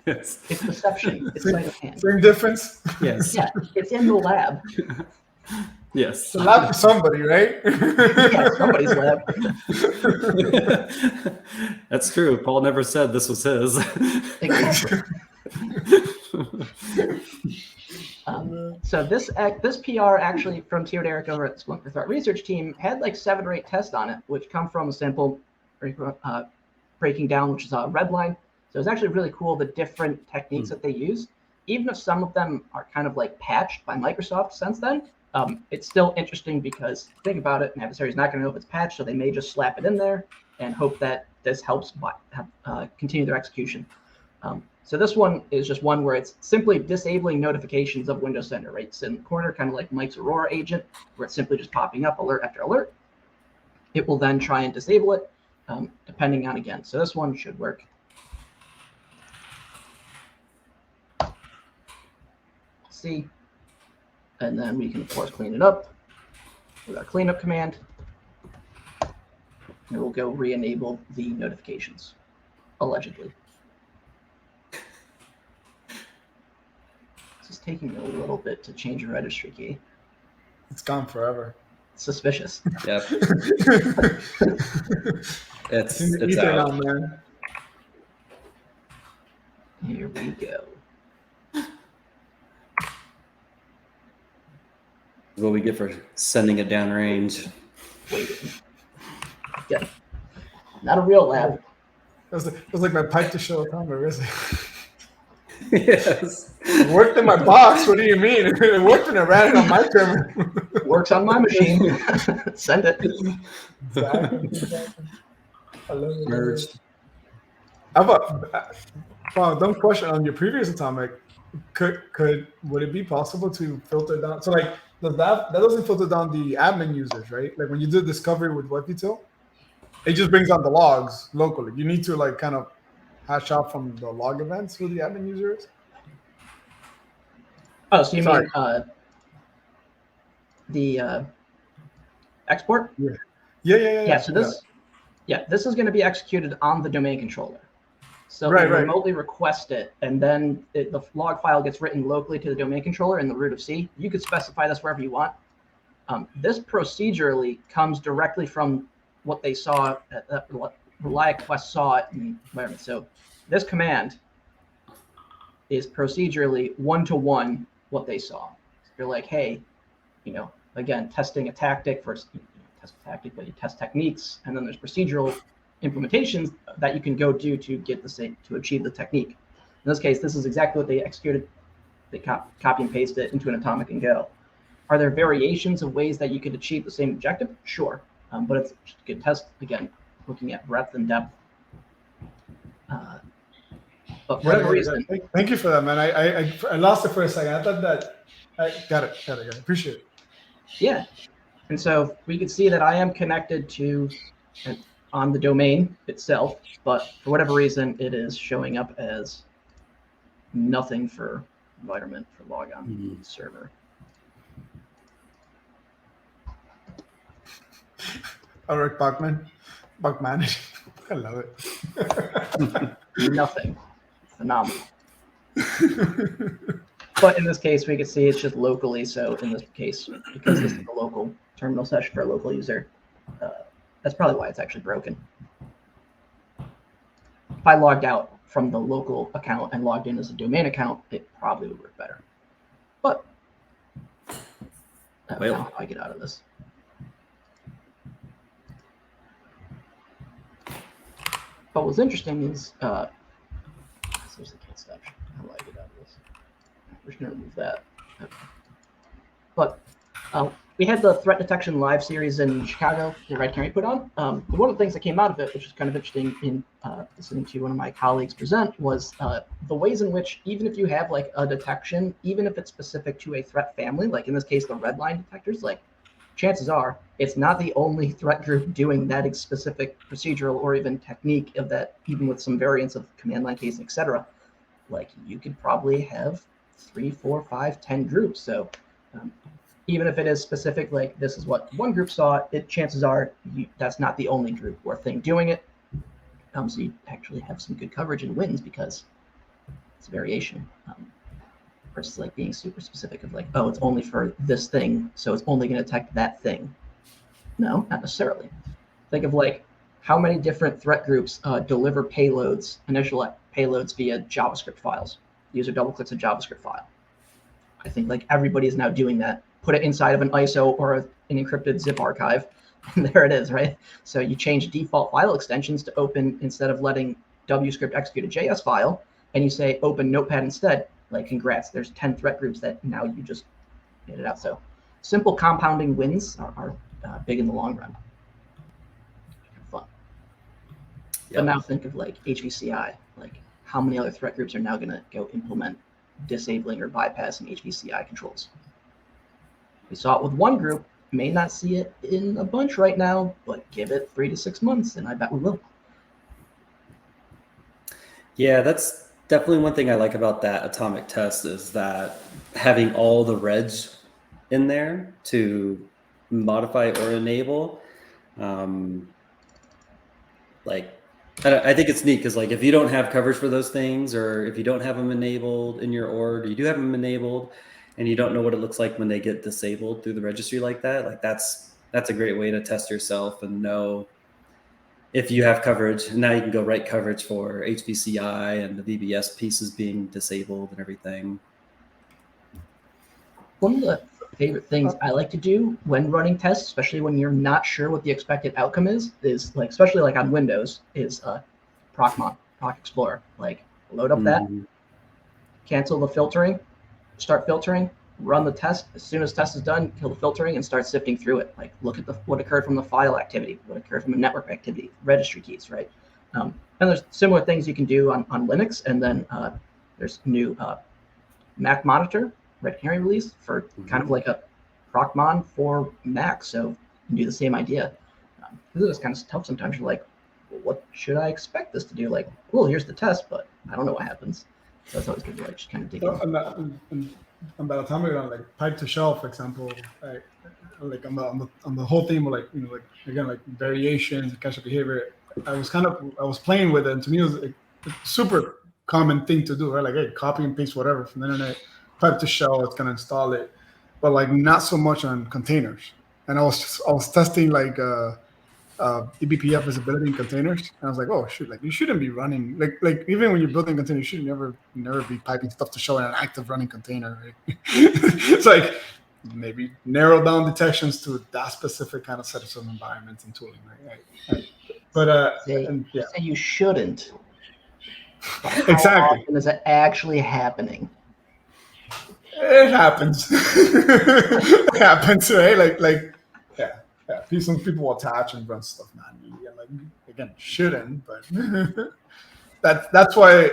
Yes. It's deception. It's sleight of hand. Same difference. Yes. Yeah, it's in the lab. Yes. It's a lab for somebody, right? Yeah, somebody's lab. That's true. Paul never said this was his. Exactly. So this PR actually from Teoderic over at the Splunk Threat Research team had like 7 or 8 tests on it, which come from a sample breaking down, which is a RedLine. So it's actually really cool the different techniques that they use. Even if some of them are kind of like patched by Microsoft since then, it's still interesting because think about it, an adversary is not going to know if it's patched, so they may just slap it in there and hope that this helps continue their execution. So this one is just one where it's simply disabling notifications of Windows Center, right? It's in the corner, kind of like Mike's Aurora agent, where it's simply just popping up alert after alert. It will then try and disable it, depending on, again. So this one should work. See, and then we can, of course, clean it up with our cleanup command. And we'll go re-enable the notifications, allegedly. It's taking a little bit to change a registry key. It's gone forever. Suspicious. Yep. It's in the It's ether out. now, man. Here we go. What we get for sending it downrange. Waiting. Yeah. Not a real lab. That was like my pipe to show on my wrist. Yes. It worked in my box. What do you mean? It worked when I ran it on my camera. Works on my machine. Send it. Exactly. I love it. Merged. How about dumb question on your previous atomic? Would it be possible to filter down? So like that doesn't filter down the admin users, right? Like when you do discovery with Wevtutil, it just brings down the logs locally. You need to like kind of hash out from the log events who the admin user is. Oh, so you Sorry. mean the export? Yeah. So this is going to be executed on the domain controller. So Right, you right. remotely request it, and then the log file gets written locally to the domain controller in the root of C. You could specify this wherever you want. This procedurally comes directly from what they saw, what Reliant Quest saw in the environment. So this command is procedurally one-to-one what they saw. So you're like, hey, again, testing a tactic versus test a tactic, but you test techniques, and then there's procedural implementations that you can go do to get the same, to achieve the technique. In this case, this is exactly what they executed. They copy and paste it into an atomic and go. Are there variations of ways that you could achieve the same objective? Sure, but it's just a good test, again, looking at breadth and depth. But for whatever reason. Thank you for that, man. I lost it for a second. I thought that I got it. Appreciate it. Yeah, and so we could see that I am connected to on the domain itself, but for whatever reason, it is showing up as nothing for environment for logon server. All right, Bugman. I love it. Nothing. Phenomenal. But in this case, we can see it's just locally. So in this case, because this is a local terminal session for a local user, that's probably why it's actually broken. If I logged out from the local account and logged in as a domain account, it probably would work better. But now how do I get out of this? But what's interesting is, seriously can't stop. How do I get out of this? We're just going to remove that. Okay. But we had the threat detection live series in Chicago that Red Canary put on. One of the things that came out of it, which was kind of interesting in listening to one of my colleagues present, was the ways in which, even if you have like a detection, even if it's specific to a threat family, like in this case, the RedLine detectors, like chances are it's not the only threat group doing that specific procedural or even technique of that, even with some variants of command line casing, etc. Like you could probably have 3, 4, 5, 10 groups. So even if it is specific, like this is what one group saw, chances are that's not the only group or thing doing it. So you actually have some good coverage and wins because it's variation. Versus like being super specific of like, oh, it's only for this thing, so it's only going to detect that thing. No, not necessarily. Think of like how many different threat groups deliver payloads, initial payloads via JavaScript files. The user double clicks a JavaScript file. I think like everybody is now doing that. Put it inside of an ISO or an encrypted zip archive, and there it is, right? So you change default file extensions to open, instead of letting WScript execute a JS file, and you say open Notepad instead. Like, congrats, there's 10 threat groups that now you just get it out. So simple compounding wins are big in the long run. Fun. Yep. But now think of like HVCI, like how many other threat groups are now going to go implement disabling or bypassing HVCI controls? We saw it with one group, may not see it in a bunch right now, but give it 3 to 6 months and I bet we will. Yeah, that's definitely one thing I like about that atomic test is that having all the regs in there to modify or enable, like I think it's neat because like if you don't have coverage for those things, or if you don't have them enabled in your org, or you do have them enabled and you don't know what it looks like when they get disabled through the registry like that, like that's a great way to test yourself and know if you have coverage. And now you can go write coverage for HVCI and the VBS pieces being disabled and everything. One of the favorite things I like to do when running tests, especially when you're not sure what the expected outcome is like, especially like on Windows, is Proc Explorer. Like load up that, cancel the filtering, start filtering, run the test. As soon as test is done, kill the filtering and start sifting through it. Like look at what occurred from the file activity, what occurred from a network activity, registry keys, right? And there's similar things you can do on Linux. And then there's new Mac Monitor, Red Canary release for kind of like a procmon for Mac. So you can do the same idea. This is kind of tough sometimes. You're like, well, what should I expect this to do? Like, well, here's the test, but I don't know what happens. So that's always good to like just kind of dig in. On that atomic, on like pipe to shell, for example, like on the whole theme of like, you know, like again, like variations, cache behavior. I was playing with it, and to me it was a super common thing to do, right? Like, hey, copy and paste whatever from the internet, pipe to shell, it's gonna install it, but like not so much on containers. And I was testing like eBPF visibility in containers. And I was like, oh shoot, like you shouldn't be running like even when you're building containers, you should never be piping stuff to show in an active running container. Right? It's like maybe narrow down detections to that specific kind of set of environments and tooling. Right? But Say you shouldn't. But how exactly. often is it actually happening? It happens. It happens, right? Yeah. Some people will attach and run stuff manually, and like again, shouldn't. But that's why.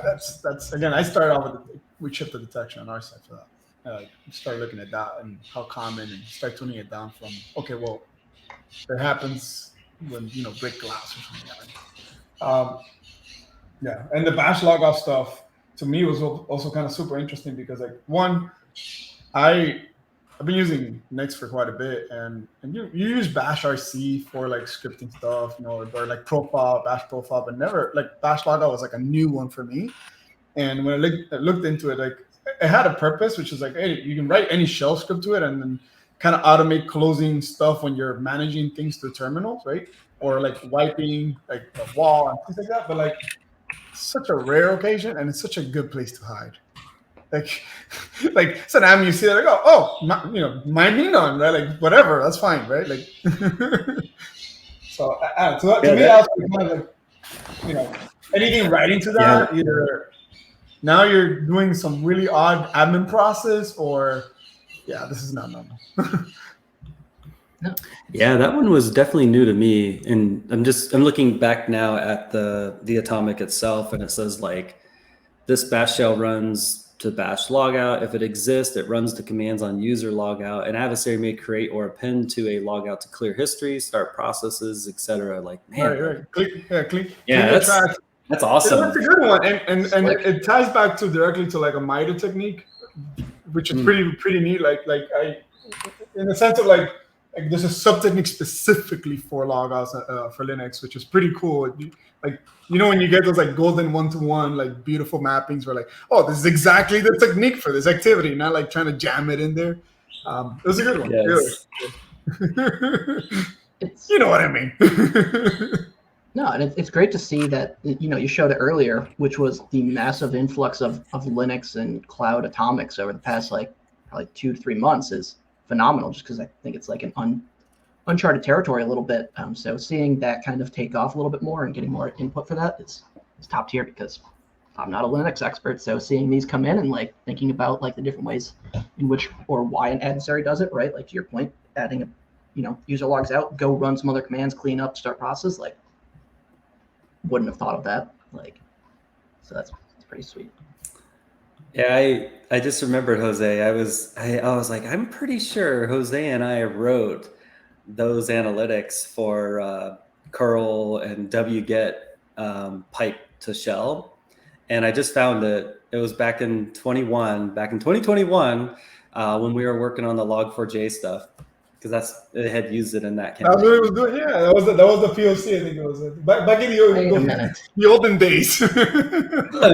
That's again. I started off with we shipped the detection on our side for that. Start looking at that and how common, and start tuning it down from okay, well, it happens when break glass or something like that. Yeah, and the bash log off stuff to me was also kind of super interesting because like one, I've been using Nix for quite a bit, and you use bash RC for like scripting stuff, or like bash profile, but never like bash logout was like a new one for me. And when I looked into it, like it had a purpose, which is like, hey, you can write any shell script to it and then kind of automate closing stuff when you're managing things through terminals, right? Or like wiping like a wall and things like that. But like such a rare occasion, and it's such a good place to hide. Like sometimes you see it, like, mind me none, right? Like whatever, that's fine, right? Like, so to me, that's kind of like, anything writing to that, either now you're doing some really odd admin process, or this is not normal. Yeah, that one was definitely new to me, and I'm looking back now at the atomic itself, and it says like this bash shell runs to bash logout. If it exists, it runs the commands on user logout. An adversary may create or append to a logout to clear history, start processes, etc. Like, man, right. Click. Yeah, that's awesome. That's a good one, and it ties back directly to like a MITRE technique, which is pretty neat. Like I, in the sense of like there's a sub technique specifically for logouts for Linux, which is pretty cool. Like when you get those like golden 1-to-1 like beautiful mappings, where like, oh, this is exactly the technique for this activity, not like trying to jam it in there. It was a good one. Yes. You know what I mean. No, and it's great to see that you showed it earlier, which was the massive influx of Linux and cloud atomics over the past like probably 2 to 3 months is phenomenal, just because I think it's like an uncharted territory a little bit. So seeing that kind of take off a little bit more and getting more input for that is top tier, because I'm not a Linux expert. So seeing these come in and like thinking about like the different ways in which or why an adversary does it, right? Like to your point, adding a user logs out, go run some other commands, clean up, start process, like wouldn't have thought of that. Like, so that's pretty sweet. Yeah, I just remembered, Jose. I was like, I'm pretty sure Jose and I wrote those analytics for curl and wget pipe to shell, and I just found it. It was back in 2021, when we were working on the log4j stuff, because it had used it in that campaign. That's what it was doing. Yeah, that was the POC. I think it was back in the olden days. I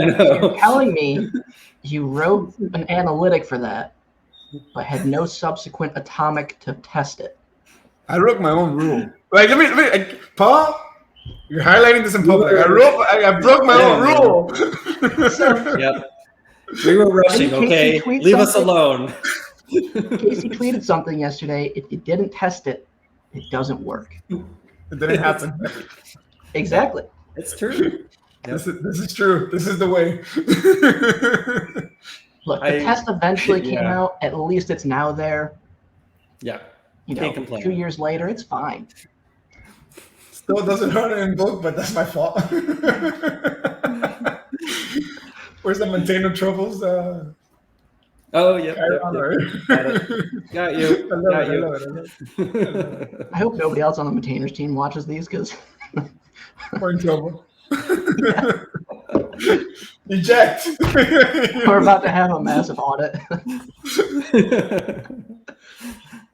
know. You're telling me you wrote an analytic for that, but had no subsequent atomic to test it? I wrote my own rule. Like, let me, Paul, you're highlighting this in public. I broke my own rule. Yep. We were rushing. Okay, leave us alone. Casey tweeted something yesterday. If you didn't test it, it doesn't work. It didn't happen. Exactly. It's true. Yep. This is true. This is the way. Look, the test eventually came out. At least it's now there. Yeah. Can't complain. 2 years later, it's fine. Still doesn't run in book, but that's my fault. Where's the maintainer troubles? Oh, yeah. Got you. I love it. I hope nobody else on the maintainers team watches these, because we're in trouble. Eject. We're about to have a massive audit.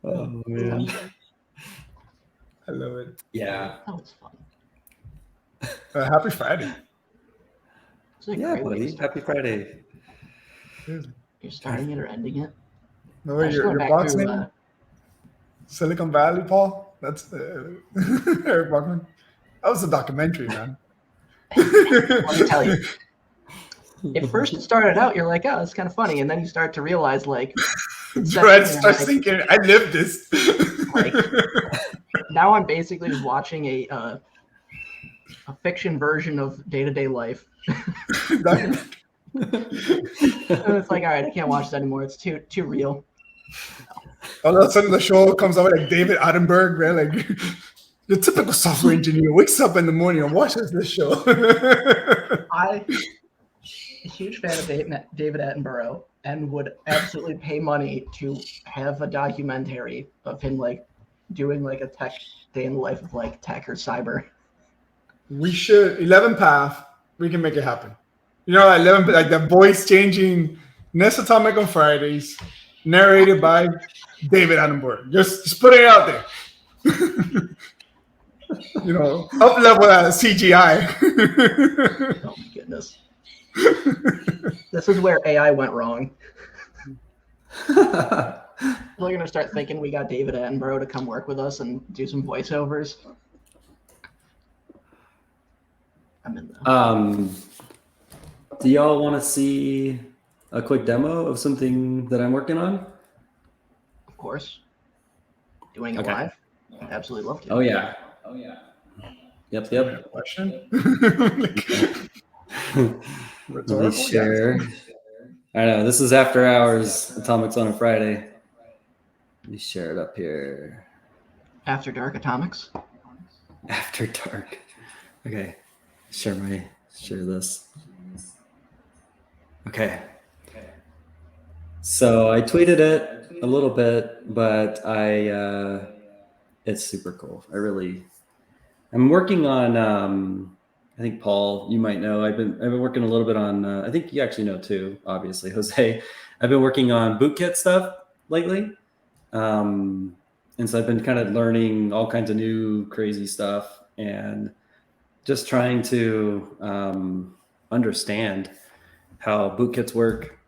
Oh, man. I love it. Yeah. That was fun. Happy Friday. Yeah, buddy. Happy Friday. You're starting it or ending it? No, your box name? Silicon Valley, Paul? That's Eric Bachman. That was a documentary, man. Let me tell you. At first it started out, you're like, oh, that's kind of funny, and then you start to realize, like, Brad starts thinking, I lived this. Like, now I'm basically just watching a fiction version of day-to-day life. And it's like, all right, I can't watch this anymore. It's too real. All of a sudden, the show comes out like David Attenborough, right? Like the typical software engineer wakes up in the morning and watches this show. I'm a huge fan of David Attenborough and would absolutely pay money to have a documentary of him like doing like a tech day in the life of like tech or cyber. We should 11 Path. We can make it happen. You know, 11 like the voice changing Nest Atomic on Fridays, narrated by David Attenborough. Just put it out there. You know, up level CGI. Oh my goodness. This is where AI went wrong. We're gonna start thinking we got David Attenborough to come work with us and do some voiceovers. I'm in the Do y'all want to see a quick demo of something that I'm working on? Of course. Doing it Okay. live? Absolutely love to. Oh yeah. Yep. Question. Let me share. I know this is after hours. Atomics on a Friday. Let me share it up here. After Dark Atomics. After dark. Okay. Share this. Okay. So I tweeted it a little bit, but it's super cool. I'm working on I think Paul, you might know. I've been working a little bit on I think you actually know too, obviously, Jose. I've been working on bootkit stuff lately. And so I've been kind of learning all kinds of new crazy stuff and just trying to understand how bootkits work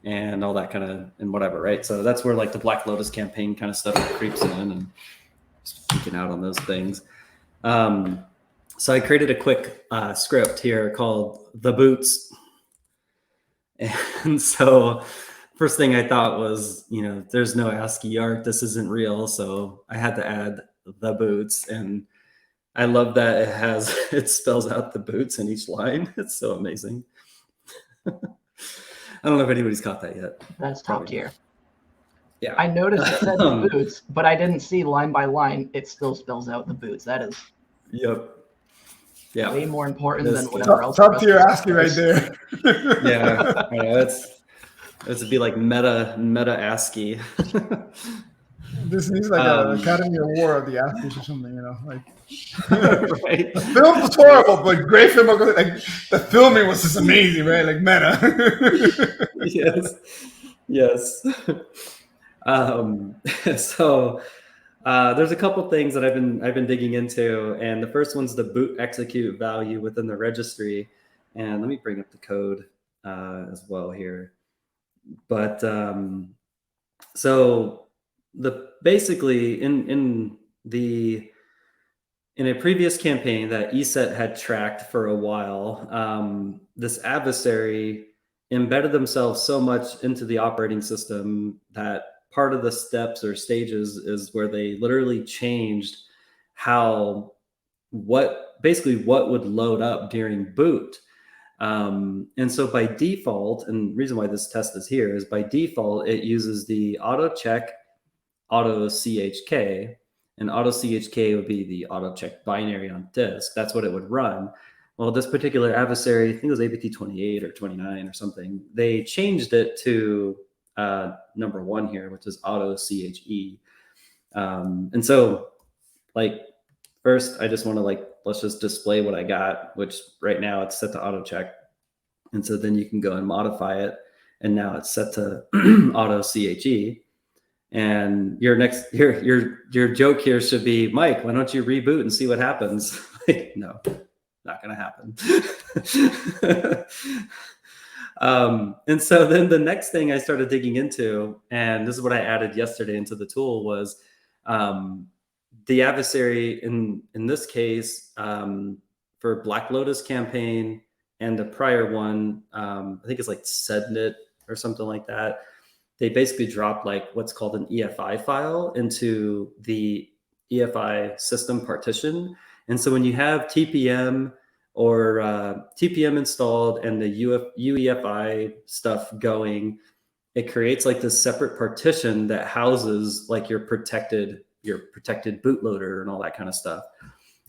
and all that kind of and whatever, right? So that's where like the Black Lotus campaign kind of stuff creeps in and speaking out on those things. So I created a quick script here called The Boots. And so first thing I thought was, you know, there's no ASCII art. This isn't real. So I had to add The Boots. And I love that it spells out the boots in each line. It's so amazing. I don't know if anybody's caught that yet. That's top tier. Yeah. I noticed it said the boots, but I didn't see line by line. It still spells out the boots. That is way more important than whatever else. Top tier ASCII right there. Yeah. I know, it would be like meta ASCII. This needs like an Academy Award of the ASCII or something, you know, like. Right. The film was horrible, but great film. Like the filming was just amazing, right? Like meta. Yes. So there's a couple things that I've been digging into, and the first one's the boot execute value within the registry. And let me bring up the code as well here. But so basically in a previous campaign that ESET had tracked for a while, this adversary embedded themselves so much into the operating system that part of the steps or stages is where they literally changed what would load up during boot. And so by default, and the reason why this test is here is by default, it uses the auto check, auto CHK, and auto CHK would be the auto check binary on disk. That's what it would run. Well, this particular adversary, I think it was APT 28 or 29 or something, they changed it to number 1 here, which is auto CHE. And so like, first I just want to let's just display what I got, which right now it's set to auto check. And so then you can go and modify it. And now it's set to auto CHE. And your joke here should be, Mike, why don't you reboot and see what happens? Like, no, not going to happen. And so then the next thing I started digging into, and this is what I added yesterday into the tool, was the adversary in this case, for Black Lotus campaign and the prior one, I think it's like Sednit or something like that. They basically dropped like what's called an EFI file into the EFI system partition. And so when you have TPM or TPM installed and the UEFI stuff going, it creates like this separate partition that houses like your protected bootloader and all that kind of stuff.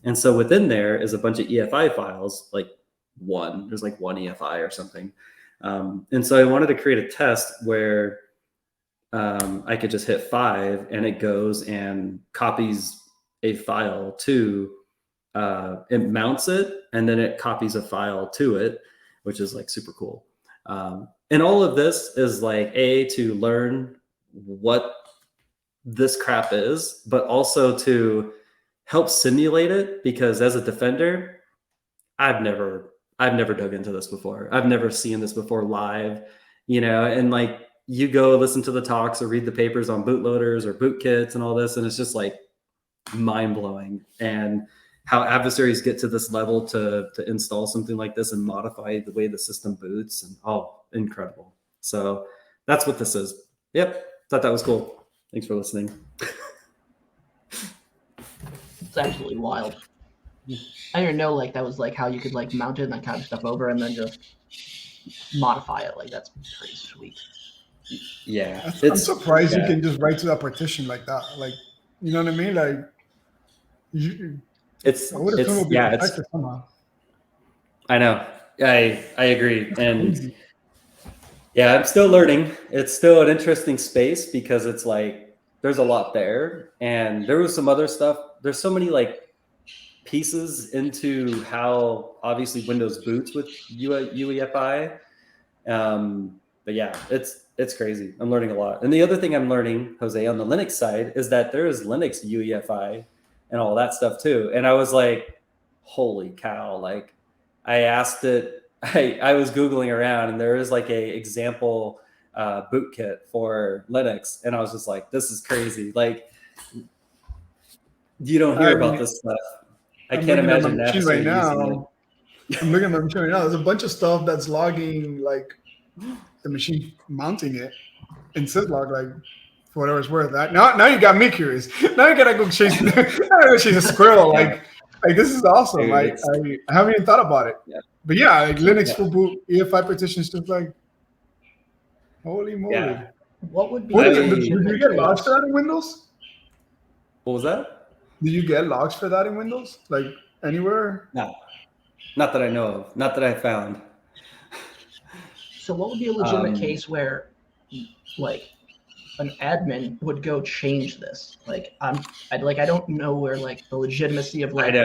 And so within there is a bunch of EFI files, like there's like one EFI or something. And so I wanted to create a test where I could just hit 5 and it goes and copies a file to, it mounts it and then it copies a file to it, which is like super cool. And all of this is like to learn what this crap is, but also to help simulate it, because as a defender, I've never dug into this before. I've never seen this before live, and like you go listen to the talks or read the papers on bootloaders or bootkits and all this, and it's just like mind blowing. And how adversaries get to this level to install something like this and modify the way the system boots, and incredible. So that's what this is. Yep, thought that was cool. Thanks for listening. It's absolutely wild. I didn't even know like that was like how you could like mount it and then copy stuff over and then just modify it. Like that's pretty sweet. Yeah, I'm surprised you can just write to that partition like that. Like, you know what I mean? Like, somehow. I know. I agree, and yeah, I'm still learning. It's still an interesting space because it's like there's a lot there, and there was some other stuff. There's so many like pieces into how obviously Windows boots with UEFI. But yeah, it's crazy. I'm learning a lot. And the other thing I'm learning, Jose, on the Linux side is that there is Linux UEFI and all that stuff too. And I was like, holy cow. Like I asked it, I was Googling around and there is like a example bootkit for Linux. And I was just like, this is crazy. Like you don't hear about this stuff. I can't imagine that right now. I'm looking at my machine right now. There's a bunch of stuff that's logging like the machine mounting it in syslog, like for whatever it's worth. Now you got me curious. Now you gotta go chase a squirrel. Like this is awesome. Dude, I haven't even thought about it. Yeah. But yeah, like Linux full boot EFI partitions, just like holy moly. Yeah. What would be? Did you get logs for that in Windows? What was that? Did you get logs for that in Windows? Like anywhere? No, not that I know of. Not that I found. So what would be a legitimate case where, like, an admin would go change this? Like, I don't know where like the legitimacy of like,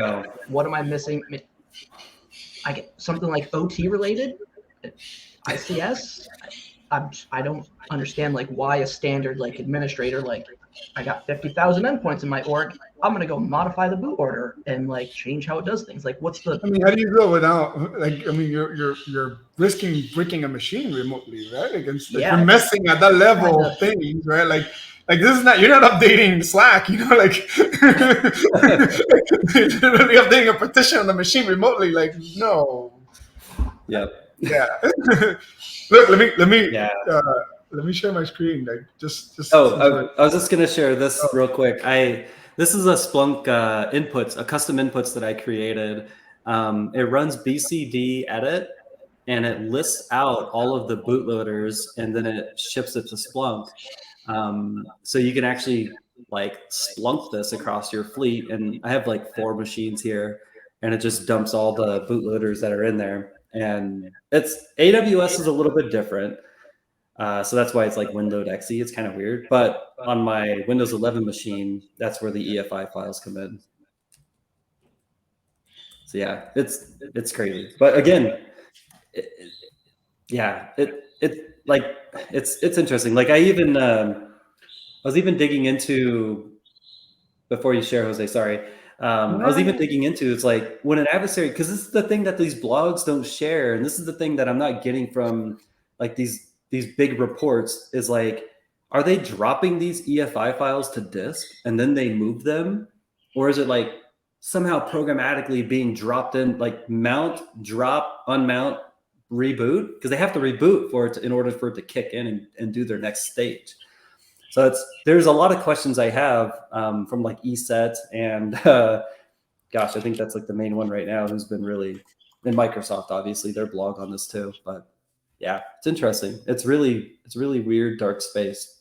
what am I missing? I get something like OT related, ICS. I don't understand like why a standard like administrator, like I got 50,000 endpoints in my org, I'm gonna go modify the boot order and like change how it does things. Like what's the? I mean, how do you go without like? I mean, you're risking breaking a machine remotely, right? Like, you're messing at that level of things, right? Like this is not, you're not updating Slack, like you're literally updating a partition on the machine remotely. Like no. Yep. Yeah. Look, let me share my screen. Like just. I was just gonna share this real quick. This is a Splunk inputs, a custom inputs that I created. It runs BCD edit and it lists out all of the bootloaders and then it ships it to Splunk. So you can actually like Splunk this across your fleet. And I have like 4 machines here and it just dumps all the bootloaders that are in there. And AWS is a little bit different. So that's why it's like WinLoad.exe. It's kind of weird. But on my Windows 11 machine, that's where the EFI files come in. So yeah, it's crazy. But again, it's interesting. Like I was even digging into, before you share, Jose, sorry. I was even digging into, it's like when an adversary, because this is the thing that these blogs don't share. And this is the thing that I'm not getting from like these big reports is like, are they dropping these EFI files to disk and then they move them or is it like somehow programmatically being dropped in, like mount, drop, unmount, reboot? Because they have to reboot for it in order for it to kick in and do their next stage. So there's a lot of questions I have from like ESET and gosh, I think that's like the main one right now who's been really, and Microsoft, obviously, their blog on this too. But yeah, it's interesting. It's really weird, dark space.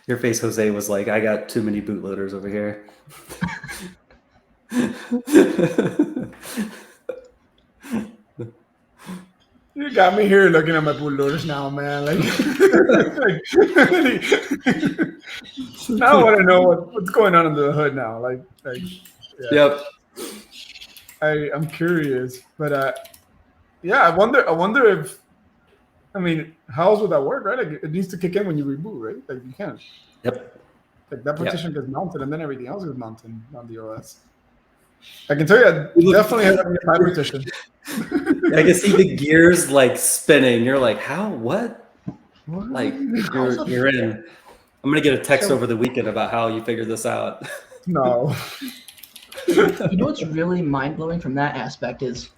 Your face, Jose, was like, I got too many bootloaders over here. You got me here looking at my bootloaders now, man. Like, now I want to know what's going on under the hood now. Like yeah. Yep. I'm curious, but yeah, I wonder if, I mean, how else would that work, right? Like, it needs to kick in when you reboot, right? Like, you can't. Yep. Like, that partition gets mounted, and then everything else gets mounted on the OS. I can tell you, I definitely had a high partition. I can see the gears like spinning. You're like, how? What? Like, you're in. I'm gonna get a text over the weekend about how you figured this out. No. You know what's really mind blowing from that aspect is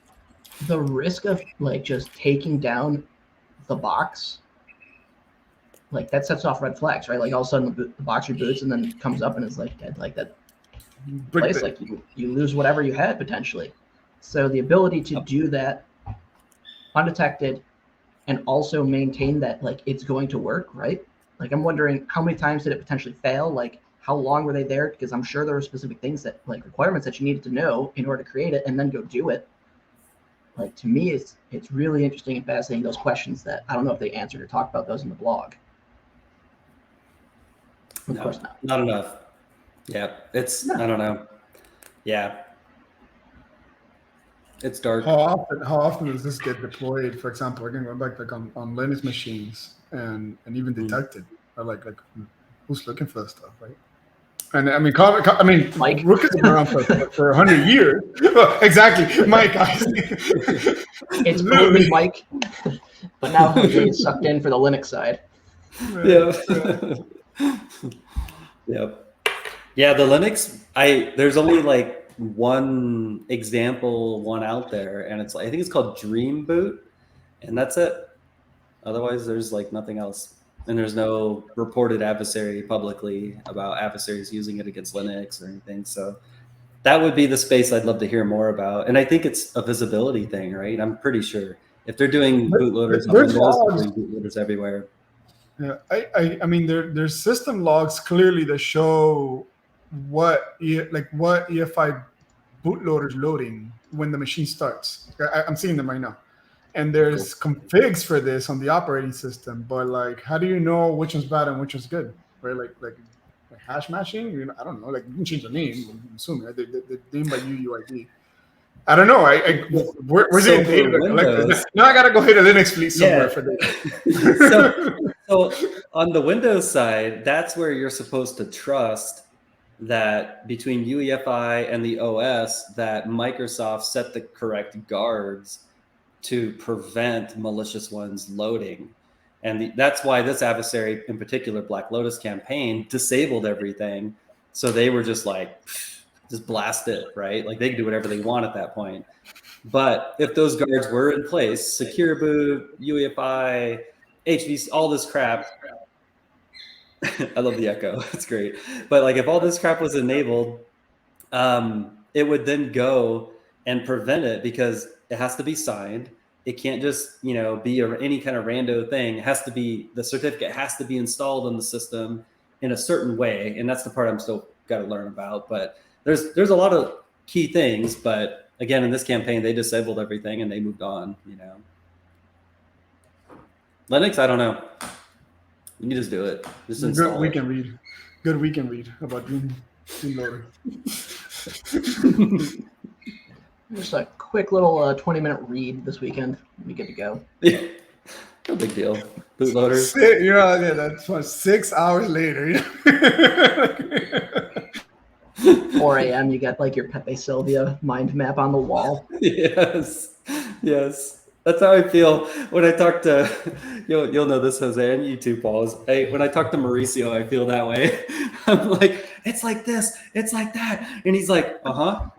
the risk of like just taking down the box. Like, that sets off red flags, right? Like, all of a sudden the box reboots and then it comes up and it's like dead, like that place. Like, you lose whatever you had potentially. So the ability to do that undetected and also maintain that like it's going to work, right? Like, I'm wondering how many times did it potentially fail? Like, how long were they there? Because I'm sure there were specific things that, like, requirements that you needed to know in order to create it and then go do it. Like, to me, it's really interesting and fascinating, those questions that I don't know if they answered or talked about those in the blog. Of course not enough. Yeah, I don't know. Yeah, it's dark. How often does this get deployed? For example, again, going back like on Linux machines and even detected, or like who's looking for that stuff, right? And I mean, Mike. Rook has been around for 100 years. Well, exactly, Mike. It's probably Mike, but now Jose is sucked in for the Linux side. Yeah. Yep. Yeah, the Linux. There's only like one out there, and I think it's called Dream Boot, and that's it. Otherwise, there's like nothing else. And there's no reported adversary publicly about adversaries using it against Linux or anything. So that would be the space I'd love to hear more about. And I think it's a visibility thing, right? I'm pretty sure if they're doing bootloaders on Windows, they're doing bootloaders everywhere. Yeah, I mean, there's system logs clearly that show what EFI bootloaders loading when the machine starts. I'm seeing them right now. And there's configs for this on the operating system, but like, how do you know which one's bad and which one's good? Right? Like hash matching? You know, I don't know. Like, you can change the name. I'm assuming right? The name by UUID. I don't know. Where's it in data? Now I gotta go hit a Linux fleet somewhere for this. So on the Windows side, that's where you're supposed to trust that between UEFI and the OS, that Microsoft set the correct guards to prevent malicious ones loading. And that's why this adversary, in particular, Black Lotus campaign, disabled everything. So they were just like, just blast it, right? Like, they could do whatever they want at that point. But if those guards were in place, secure boot, UEFI, HVCI, all this crap, I love the echo, it's great. But like, if all this crap was enabled, it would then go and prevent it, because it has to be signed. It can't just, be any kind of rando thing. It has to be, the certificate has to be installed in the system in a certain way. And that's the part I'm still got to learn about. But there's a lot of key things. But again, in this campaign, they disabled everything and they moved on, Linux, I don't know. You can just do it. Just install Good weekend read. Good weekend read about Dream Loader. Just a quick little 20-minute read this weekend. Be good to go. Yeah, no big deal. Bootloader. That's 6 hours later. 4 a.m. You got like your Pepe Sylvia mind map on the wall. Yes. That's how I feel when I talk to you'll know this, Jose, and you too, Paul. When I talk to Mauricio, I feel that way. I'm like, it's like this, it's like that, and he's like, and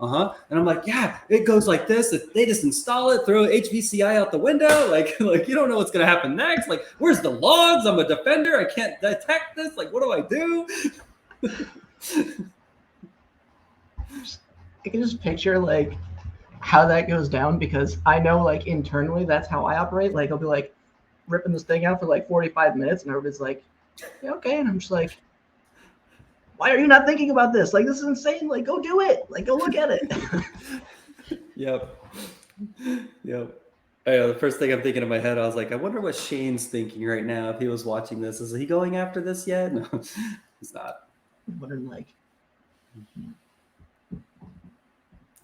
I'm like, yeah, it goes like this. They just install it, throw HVCI out the window, like you don't know what's gonna happen next. Like, where's the logs? I'm a defender. I can't detect this. Like, what do I do? I can just picture like how that goes down, because I know like internally that's how I operate. Like I'll be like ripping this thing out for like 45 minutes and everybody's like, yeah, okay. And I'm just like, why are you not thinking about this? Like, this is insane. Like, go do it. Like, go look at it. Yep. The first thing I'm thinking in my head, I was like, I wonder what Shane's thinking right now if he was watching this. Is he going after this yet? No, he's not. I'm wondering, like,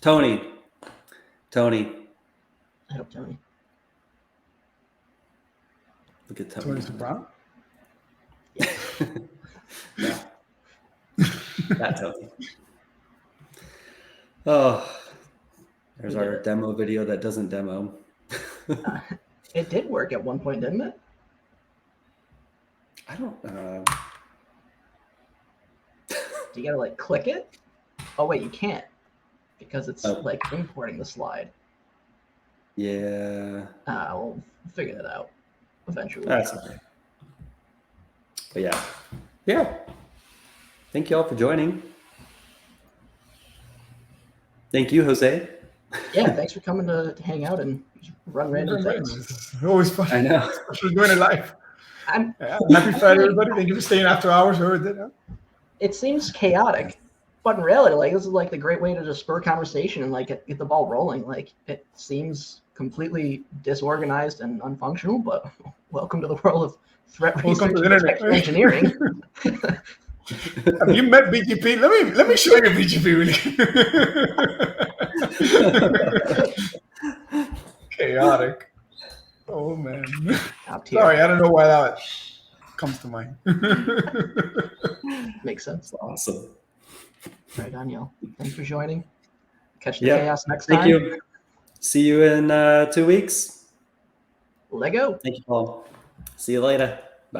Tony. I hope Tony. Look at Tony. Tony Soprano? No. Not Tony. Oh, there's our demo video that doesn't demo. It did work at one point, didn't it? I don't Do you gotta like click it? Oh wait, you can't, because it's like importing the slide. Yeah. We'll figure that out eventually. That's okay. But yeah. Thank you all for joining. Thank you, Jose. Yeah, thanks for coming to hang out and run random things. It's always fun. I know. Especially doing it live. I'm Happy Friday, everybody. Thank you for staying after hours. It seems chaotic, but in reality, like this is like the great way to just spur conversation and like get the ball rolling. Like it seems completely disorganized and unfunctional, but welcome to the world of threat research and detection engineering. Have you met BGP? Let me show you BGP really. Chaotic. Oh man. Sorry, I don't know why that comes to mind. Makes sense. Awesome. All right, Danielle. Thanks for joining. Catch the chaos next time. Thank you. See you in 2 weeks. Lego. Thank you, Paul. See you later.